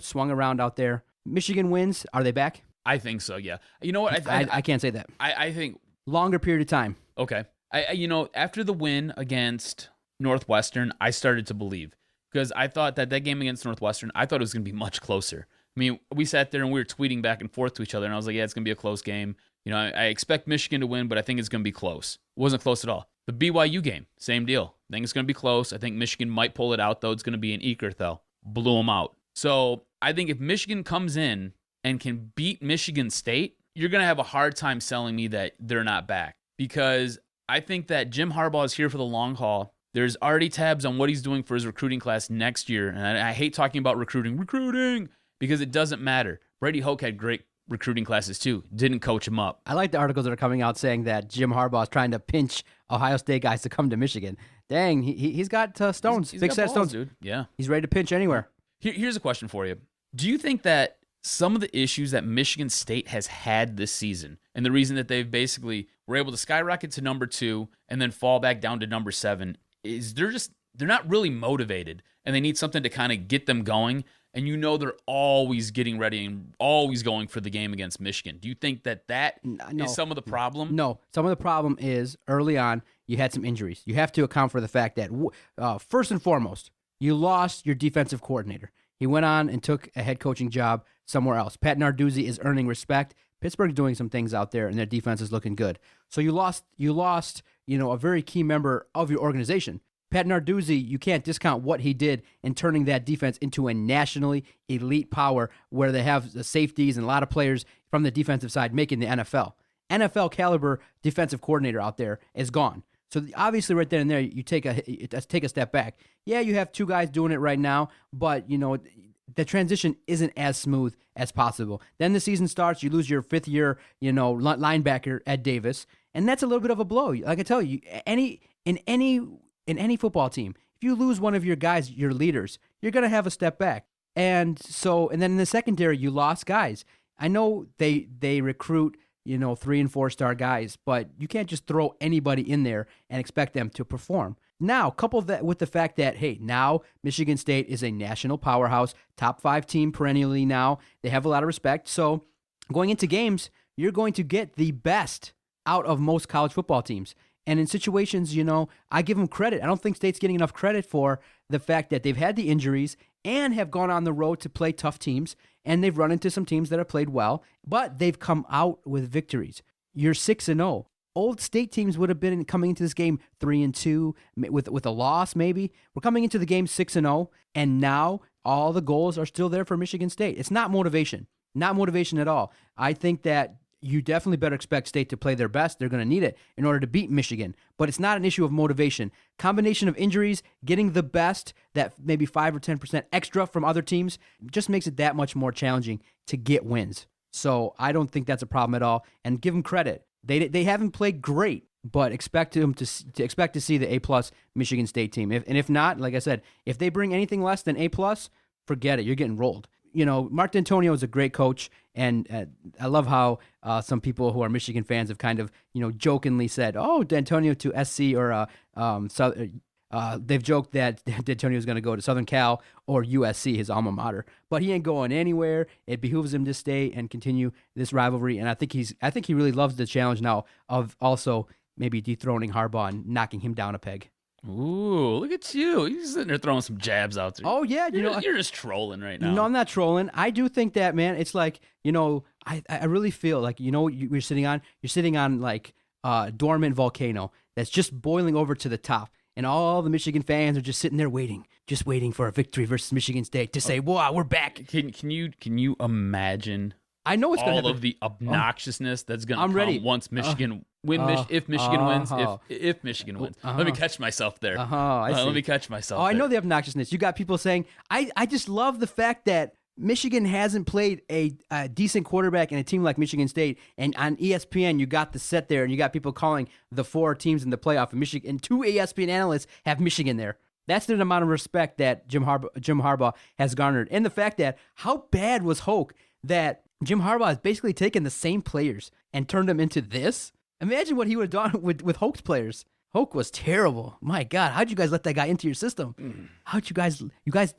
swung around out there. Michigan wins. Are they back? I think so, yeah. You know what? I can't say that. I think... Longer period of time. Okay. After the win against Northwestern, I started to believe. Because I thought that game against Northwestern, I thought it was going to be much closer. I mean, we sat there and we were tweeting back and forth to each other, and I was like, yeah, it's going to be a close game. I expect Michigan to win, but I think it's going to be close. It wasn't close at all. The BYU game, same deal. I think it's going to be close. I think Michigan might pull it out, though. It's going to be in Eekert, though. Blew them out. So I think if Michigan comes in and can beat Michigan State, you're going to have a hard time selling me that they're not back. Because I think that Jim Harbaugh is here for the long haul. There's already tabs on what he's doing for his recruiting class next year. And I hate talking about recruiting, because it doesn't matter. Brady Hoke had great recruiting classes too. Didn't coach him up. I like the articles that are coming out saying that Jim Harbaugh is trying to pinch Ohio State guys to come to Michigan. Dang, he's got stones, He's big got set balls, stones. dude. Yeah. He's ready to pinch anywhere. Here's a question for you. Do you think that some of the issues that Michigan State has had this season, and the reason that they've basically were able to skyrocket to number 2 and then fall back down to number 7, is they're not really motivated, and they need something to kind of get them going, and they're always getting ready and always going for the game against Michigan. Do you think that is some of the problem? No. Some of the problem is early on, you had some injuries. You have to account for the fact that, first and foremost, you lost your defensive coordinator. He went on and took a head coaching job somewhere else. Pat Narduzzi is earning respect. Pittsburgh's doing some things out there, and their defense is looking good. So you lost, a very key member of your organization. Pat Narduzzi, you can't discount what he did in turning that defense into a nationally elite power where they have the safeties and a lot of players from the defensive side making the NFL. NFL caliber defensive coordinator out there is gone. So obviously right then and there, you take a step back. Yeah, you have two guys doing it right now, but the transition isn't as smooth as possible. Then the season starts, you lose your fifth year, linebacker Ed Davis, and that's a little bit of a blow. Like I tell you, in any football team, if you lose one of your guys, your leaders, you're gonna have a step back. And then in the secondary, you lost guys. I know they recruit 3 and 4 star guys, but you can't just throw anybody in there and expect them to perform. Now, couple that with the fact that, hey, now Michigan State is a national powerhouse, top 5 team perennially now. They have a lot of respect. So going into games, you're going to get the best out of most college football teams. And in situations, I give them credit. I don't think State's getting enough credit for the fact that they've had the injuries and have gone on the road to play tough teams, and they've run into some teams that have played well, but they've come out with victories. You're 6-0. Old State teams would have been coming into this game 3-2 with a loss maybe. We're coming into the game 6-0, and now all the goals are still there for Michigan State. It's not motivation. Not motivation at all. I think that you definitely better expect State to play their best. They're going to need it in order to beat Michigan. But it's not an issue of motivation. Combination of injuries, getting the best, that maybe 5 or 10% extra from other teams, just makes it that much more challenging to get wins. So I don't think that's a problem at all. And give them credit. They haven't played great, but expect them to expect to see the A+ Michigan State team. If not, like I said, if they bring anything less than A+, forget it. You're getting rolled. Mark D'Antonio is a great coach, and I love how some people who are Michigan fans have kind of, jokingly said, "Oh, D'Antonio to SC," or they've joked that D'Antonio is going to go to Southern Cal or USC, his alma mater, but he ain't going anywhere. It behooves him to stay and continue this rivalry, and I think he really loves the challenge now of also maybe dethroning Harbaugh and knocking him down a peg. Ooh, look at you. You're sitting there throwing some jabs out there. Oh, yeah. You're just trolling right now. No, I'm not trolling. I do think that, man, it's like, I really feel like, you're sitting on like a dormant volcano that's just boiling over to the top. and all the Michigan fans are just sitting there waiting for a victory versus Michigan State to say, "Wow, we're back." Can you imagine I know it's going to all of the obnoxiousness that's going to I'm come ready. once Michigan if Michigan wins. If Michigan wins. Let me catch myself there. I see. Let me catch myself. Oh, I there. know the obnoxiousness. You got people saying, I just love the fact that Michigan hasn't played a decent quarterback in a team like Michigan State. And on ESPN, you got the set there, and you got people calling the 4 teams in the playoff. And Michigan, and 2 ESPN analysts have Michigan there. That's the amount of respect that Jim Harbaugh has garnered. And the fact that how bad was Hoke that Jim Harbaugh has basically taken the same players and turned them into this? Imagine what he would have done with Hoke's players. Hoke was terrible. My God, how'd you guys let that guy into your system? How'd you guys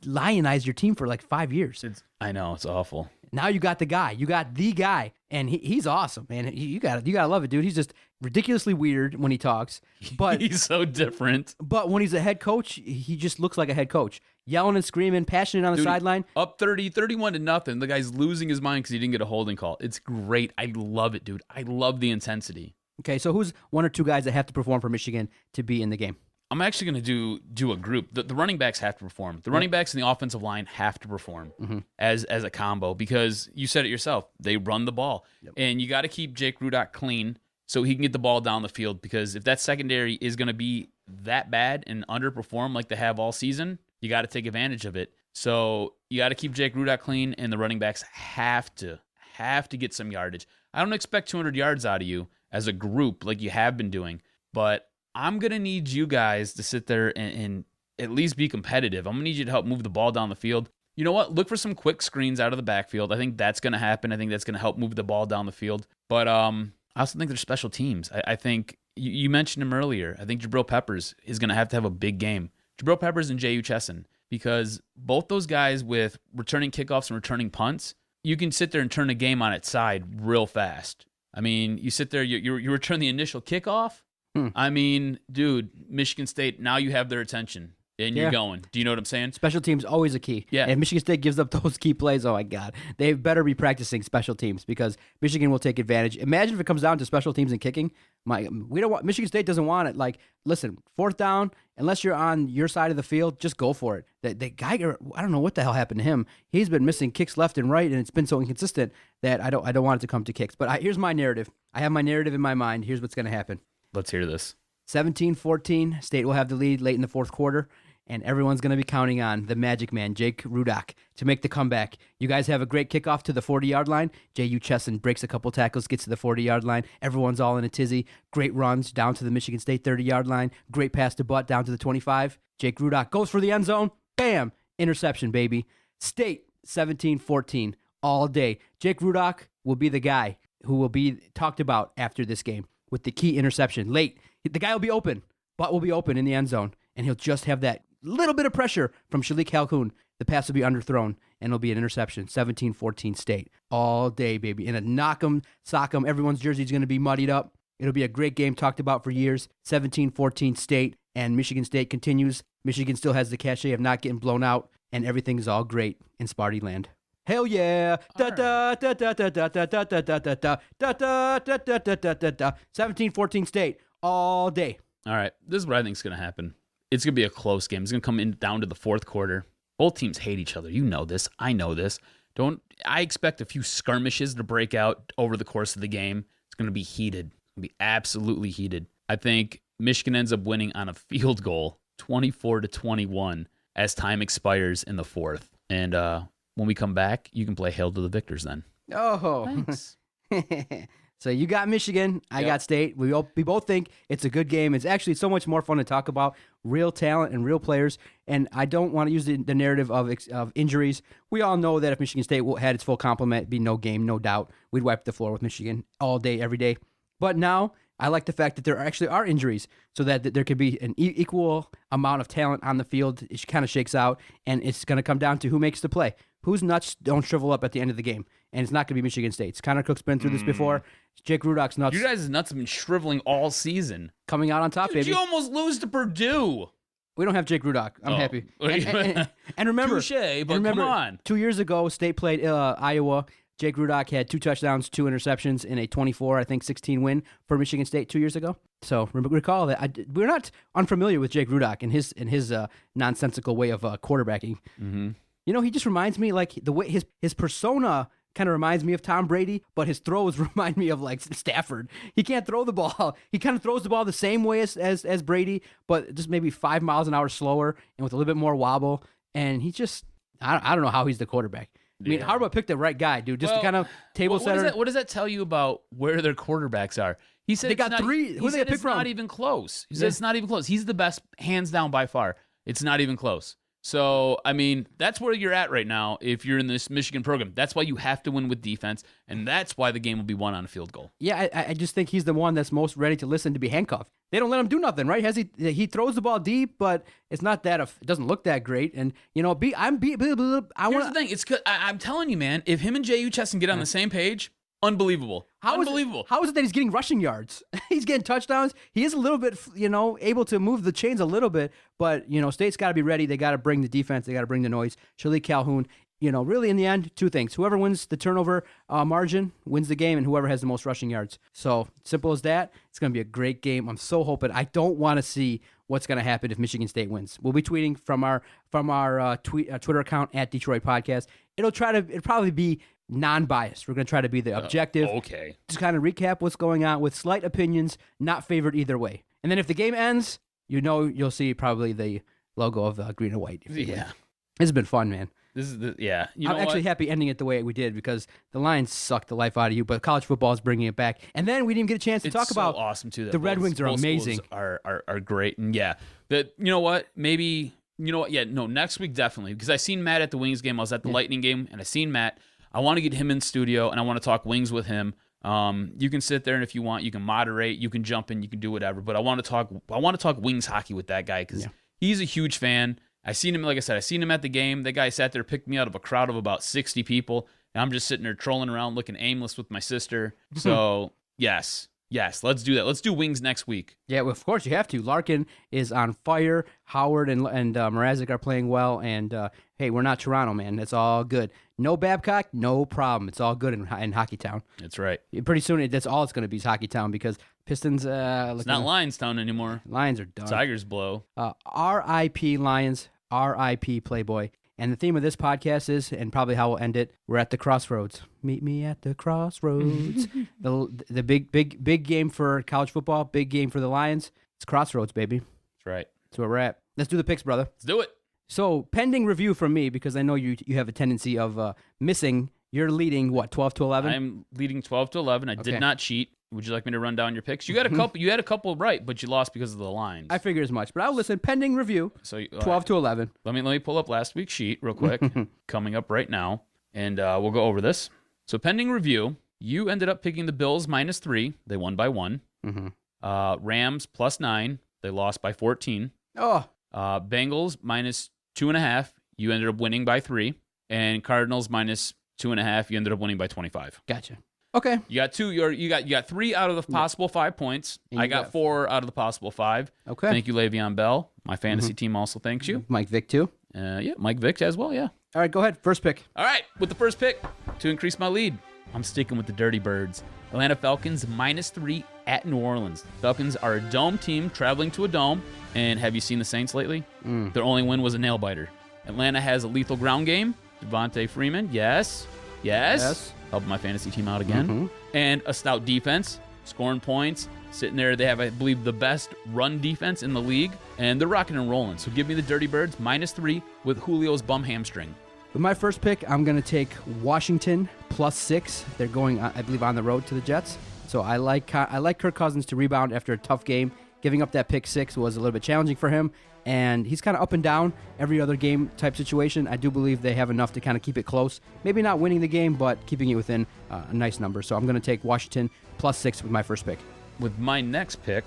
lionize your team for like 5 years? I know, it's awful. Now you got the guy, and he's awesome, man. You gotta love it, dude. He's just ridiculously weird when he talks, but He's so different. but when he's a head coach, he just looks like a head coach, yelling and screaming, passionate on the Dude, sideline. Up 31-0. The guy's losing his mind because he didn't get a holding call. It's great. I love it, dude. I love the intensity. Okay, so who's 1 or 2 guys that have to perform for Michigan to be in the game? I'm actually going to do a group. The running backs have to perform. The running backs and the offensive line have to perform as a combo because you said it yourself. They run the ball. And you got to keep Jake Rudock clean so he can get the ball down the field because if that secondary is going to be that bad and underperform like they have all season, you got to take advantage of it. So you got to keep Jake Rudock clean and the running backs have to get some yardage. I don't expect 200 yards out of you as a group like you have been doing, but I'm going to need you guys to sit there and at least be competitive. I'm going to need you to help move the ball down the field. You know what? Look for some quick screens out of the backfield. I think that's going to happen. I think that's going to help move the ball down the field. But I also think there's special teams. I think you mentioned him earlier. I think Jabril Peppers is going to have a big game. Jabril Peppers and J.U. Chesson, because both those guys with returning kickoffs and returning punts, you can sit there and turn a game on its side real fast. I mean, you sit there, you return the initial kickoff. I mean, dude, Michigan State, now you have their attention, and you're going. Do you know what I'm saying? Special teams always a key. Yeah. And Michigan State gives up those key plays. Oh my God, they better be practicing special teams because Michigan will take advantage. Imagine if it comes down to special teams and kicking. Michigan State doesn't want it. Like, listen, 4th down, unless you're on your side of the field, just go for it. The guy, I don't know what the hell happened to him. He's been missing kicks left and right, and it's been so inconsistent that I don't want it to come to kicks. But here's my narrative. I have my narrative in my mind. Here's what's going to happen. Let's hear this. 17-14, State will have the lead late in the 4th quarter, and everyone's going to be counting on the magic man, Jake Rudock, to make the comeback. You guys have a great kickoff to the 40-yard line. J.U. Chesson breaks a couple tackles, gets to the 40-yard line. Everyone's all in a tizzy. Great runs down to the Michigan State 30-yard line. Great pass to Butt down to the 25. Jake Rudock goes for the end zone. Bam! Interception, baby. State 17-14 all day. Jake Rudock will be the guy who will be talked about after this game with the key interception late. The guy will be open. Butt will be open in the end zone, and he'll just have that little bit of pressure from Shalik Calhoun. The pass will be underthrown, and it'll be an interception. 17-14 State all day, baby. In a knock 'em, sock 'em. Everyone's jersey is going to be muddied up. It'll be a great game talked about for years. 17-14 State, and Michigan State continues. Michigan still has the cachet of not getting blown out, and everything is all great in Sparty land. Hell yeah! 17-14 State all day. All right, this is what I think is going to happen. It's going to be a close game. It's going to come in down to the 4th quarter. Both teams hate each other. You know this. I know this. I expect a few skirmishes to break out over the course of the game. It's going to be heated. It's going to be absolutely heated. I think Michigan ends up winning on a field goal, 24-21, as time expires in the 4th. And when we come back, you can play Hail to the Victors then. Oh, thanks. So you got Michigan, I got State. We both think it's a good game. It's actually so much more fun to talk about real talent and real players. And I don't want to use the narrative of injuries. We all know that if Michigan State had its full complement, it'd be no game, no doubt. We'd wipe the floor with Michigan all day, every day. But now I like the fact that there actually are injuries so that there could be an equal amount of talent on the field. It kind of shakes out, and it's going to come down to who makes the play. Whose nuts don't shrivel up at the end of the game. And it's not going to be Michigan State's. Connor Cook's been through this before. Jake Rudock's nuts. You guys' nuts have been shriveling all season. Coming out on top, Dude, baby. you almost lose to Purdue. We don't have Jake Rudock. I'm happy. And remember, Touche, but remember, come on. 2 years ago, State played Iowa. Jake Rudock had 2 touchdowns, 2 interceptions in a 16 win for Michigan State 2 years ago. So recall that we're not unfamiliar with Jake Rudock and his nonsensical way of quarterbacking. Mm-hmm. You know, he just reminds me like the way his persona kind of reminds me of Tom Brady, but his throws remind me of like Stafford. He can't throw the ball. He kind of throws the ball the same way as Brady, but just maybe 5 miles an hour slower and with a little bit more wobble. And he just, I don't know how he's the quarterback. I mean, Harbaugh picked the right guy, dude. Just to kind of table setter. What does that tell you about where their quarterbacks are? He said they got 3. Who did they pick from? It's not even close. He said it's not even close. He's the best, hands down by far. It's not even close. So, I mean, that's where you're at right now if you're in this Michigan program. That's why you have to win with defense, and that's why the game will be won on a field goal. Yeah, I just think he's the one that's most ready to listen to be handcuffed. They don't let him do nothing, right? He throws the ball deep, but it's not that it doesn't look that great. And you know, Here's the thing. It's I'm telling you, man. If him and J.U. Chesson get on the same page, unbelievable. Unbelievable. How is it that he's getting rushing yards? He's getting touchdowns. He is a little bit, able to move the chains a little bit, but, State's got to be ready. They got to bring the defense. They got to bring the noise. Shalik Calhoun, really in the end, 2 things. Whoever wins the turnover margin wins the game, and whoever has the most rushing yards. So simple as that. It's going to be a great game. I'm so hoping. I don't want to see what's going to happen if Michigan State wins. We'll be tweeting from our Twitter account at Detroit Podcast. It'll probably be non-biased. We're going to try to be the objective. Okay. Just kind of recap what's going on with slight opinions, not favored either way. And then if the game ends, you'll see probably the logo of green and white. Yeah. This has been fun, man. I'm actually happy ending it the way we did because the Lions sucked the life out of you, but college football is bringing it back. And then we didn't get a chance to talk about awesome too. The Red Wings are amazing. Are great. And next week definitely, because I seen Matt at the Wings game. I was at the Lightning game and I seen Matt. I want to get him in studio and I want to talk Wings with him. You can sit there and if you want, you can moderate, you can jump in, you can do whatever. But I want to talk Wings hockey with that guy because he's a huge fan. I seen him, like I said, at the game. That guy sat there, picked me out of a crowd of about 60 people, and I'm just sitting there trolling around, looking aimless with my sister. So, yes, let's do that. Let's do Wings next week. Yeah, well, of course you have to. Larkin is on fire. Howard and Mrazek are playing well, and hey, we're not Toronto, man. It's all good. No Babcock, no problem. It's all good in Hockey Town. That's right. Pretty soon, that's all it's going to be is Hockey Town because Pistons. It's not Lions Town anymore. Lions are done. Tigers blow. R.I.P. Lions. R.I.P. Playboy. And the theme of this podcast is, and probably how we'll end it, we're at the crossroads. Meet me at the crossroads. the big game for college football, big game for the Lions. It's crossroads, baby. That's right. That's where we're at. Let's do the picks, brother. Let's do it. So, pending review from me, because I know you have a tendency of missing. You're leading, 12 to 11? I'm leading 12 to 11. I did not cheat. Would you like me to run down your picks? You had a couple right, but you lost because of the lines. I figured as much, but I'll listen. Pending review. So 12 to 11. Let me pull up last week's sheet real quick. Coming up right now, and we'll go over this. So pending review, you ended up picking the Bills -3. They won by 1. Mm-hmm. Rams +9. They lost by 14. Oh. Bengals -2.5. You ended up winning by 3. And Cardinals -2.5. You ended up winning by 25. Gotcha. Okay. You got 2. You got 3 out of the possible 5 points. I got 4 out of the possible 5. Okay. Thank you, Le'Veon Bell. My fantasy team also thanks you. Mike Vick too. Mike Vick as well. Yeah. All right, go ahead. First pick. All right, with the first pick to increase my lead, I'm sticking with the Dirty Birds. Atlanta Falcons -3 at New Orleans. Falcons are a dome team traveling to a dome. And have you seen the Saints lately? Their only win was a nail biter. Atlanta has a lethal ground game. Devontae Freeman, yes. Helping my fantasy team out again. And a stout defense, scoring points, sitting there. They have, I believe, the best run defense in the league, and they're rocking and rolling. So give me the Dirty Birds -3 with Julio's bum hamstring. With my first pick, I'm going to take Washington +6. They're going, I believe, on the road to the Jets. So I like Kirk Cousins to rebound after a tough game. Giving up that pick 6 was a little bit challenging for him. And he's kind of up and down every other game type situation. I do believe they have enough to kind of keep it close. Maybe not winning the game, but keeping it within a nice number. So I'm going to take Washington +6 with my first pick. With my next pick,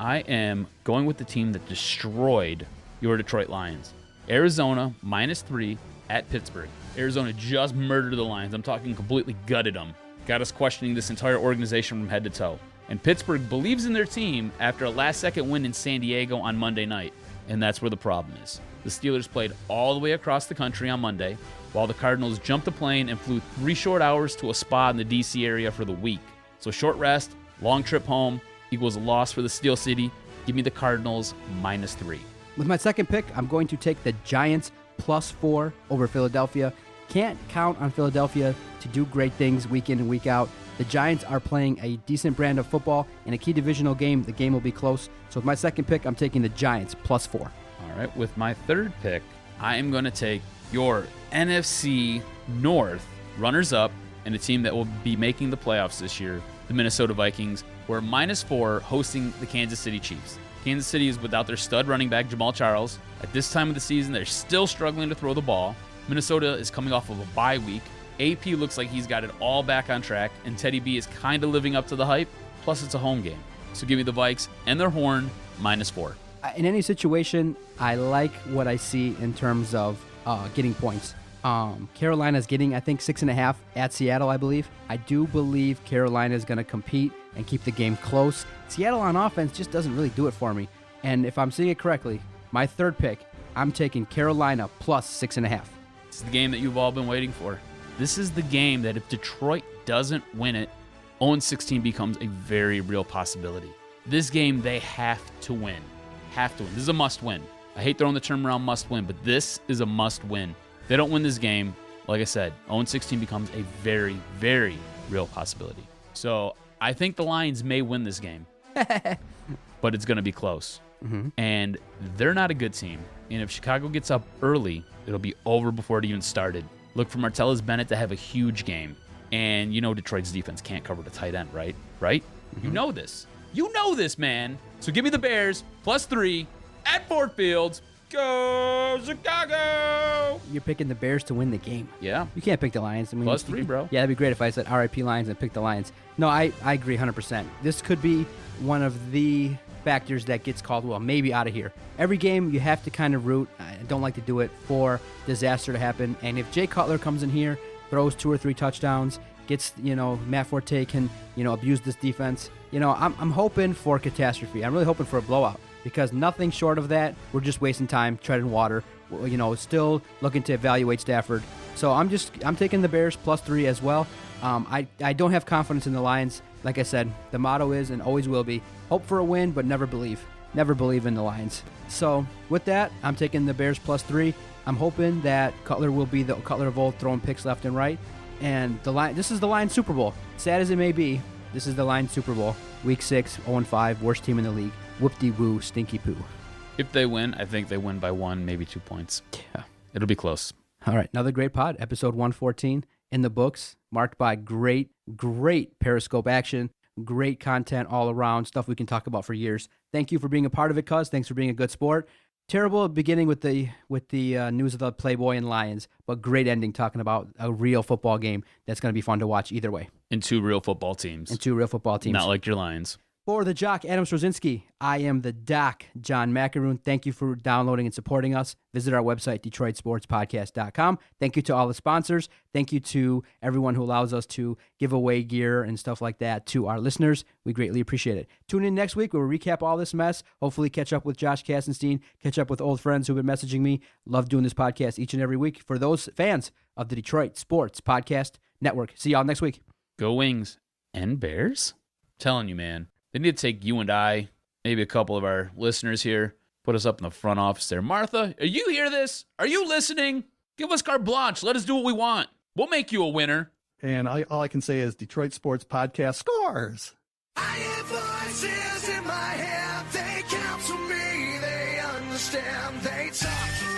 I am going with the team that destroyed your Detroit Lions. Arizona -3 at Pittsburgh. Arizona just murdered the Lions. I'm talking completely gutted them. Got us questioning this entire organization from head to toe. And Pittsburgh believes in their team after a last-second win in San Diego on Monday night. and that's where the problem is. The Steelers played all the way across the country on Monday, while the Cardinals jumped a plane and flew 3 short hours to a spa in the D.C. area for the week. So short rest, long trip home equals a loss for the Steel City. Give me the Cardinals -3. With my second pick, I'm going to take the Giants +4 over Philadelphia. Can't count on Philadelphia to do great things week in and week out. The Giants are playing a decent brand of football in a key divisional game. The game will be close. So with my second pick, I'm taking the Giants +4. All right, with my third pick, I am going to take your NFC North runners-up and a team that will be making the playoffs this year, the Minnesota Vikings. We're -4 hosting the Kansas City Chiefs. Kansas City is without their stud running back, Jamal Charles. At this time of the season, they're still struggling to throw the ball. Minnesota is coming off of a bye week. AP looks like he's got it all back on track, and Teddy B is kind of living up to the hype. Plus, it's a home game. So give me the Vikes and their horn -4. In any situation, I like what I see in terms of getting points. Carolina's getting, I think, 6.5 at Seattle, I believe. I do believe Carolina is going to compete and keep the game close. Seattle on offense just doesn't really do it for me. And if I'm seeing it correctly, my third pick, I'm taking Carolina +6.5. This is the game that you've all been waiting for. This is the game that if Detroit doesn't win it, 0-16 becomes a very real possibility. This game they have to win. Have to win. This is a must-win. I hate throwing the term around must-win, but this is a must-win. If they don't win this game, like I said, 0-16 becomes a very, very real possibility. So I think the Lions may win this game, but it's going to be close. Mm-hmm. And they're not a good team. And if Chicago gets up early, it'll be over before it even started. Look for Martellus Bennett to have a huge game. And you know Detroit's defense can't cover the tight end, right? Right? Mm-hmm. You know this. You know this, man. So give me the Bears +3 at Ford Field. Go Chicago! You're picking the Bears to win the game. Yeah. You can't pick the Lions. I mean, +3, bro. Yeah, that'd be great if I said RIP Lions and picked the Lions. No, I agree 100%. This could be one of the factors that gets called, well, maybe out of here. Every game you have to kind of root. I don't like to do it for disaster to happen. And if Jay Cutler comes in here, throws 2 or 3 touchdowns, gets, Matt Forte can, abuse this defense, I'm hoping for catastrophe. I'm really hoping for a blowout because nothing short of that, we're just wasting time treading water, still looking to evaluate Stafford. So I'm taking the Bears +3 as well. I don't have confidence in the Lions. Like I said, the motto is and always will be, hope for a win, but never believe. Never believe in the Lions. So with that, I'm taking the Bears +3. I'm hoping that Cutler will be the Cutler of old, throwing picks left and right. And this is the Lions Super Bowl. Sad as it may be, this is the Lions Super Bowl. Week 6, 0-5, worst team in the league. Whoop-de-woo, stinky poo. If they win, I think they win by 1, maybe 2 points. Yeah. It'll be close. All right, another great pod, episode 114 in the books, marked by great Periscope action, great content all around, stuff we can talk about for years. Thank you for being a part of it, cuz. Thanks for being a good sport. Terrible beginning with the news of the Playboy and Lions, but great ending talking about a real football game that's going to be fun to watch either way. And 2 real football teams. Not like your Lions. For the Jock, Adam Strozinski, I am the Doc, John McAroon. Thank you for downloading and supporting us. Visit our website, DetroitSportsPodcast.com. Thank you to all the sponsors. Thank you to everyone who allows us to give away gear and stuff like that to our listeners. We greatly appreciate it. Tune in next week where we'll recap all this mess, hopefully catch up with Josh Kastenstein, catch up with old friends who've been messaging me. Love doing this podcast each and every week for those fans of the Detroit Sports Podcast Network. See y'all next week. Go Wings and Bears. I'm telling you, man. They need to take you and I, maybe a couple of our listeners here, put us up in the front office there. Martha, are you hear this? Are you listening? Give us carte blanche. Let us do what we want. We'll make you a winner. And all I can say is Detroit Sports Podcast scores. I have voices in my head. They counsel me. They understand. They talk to me.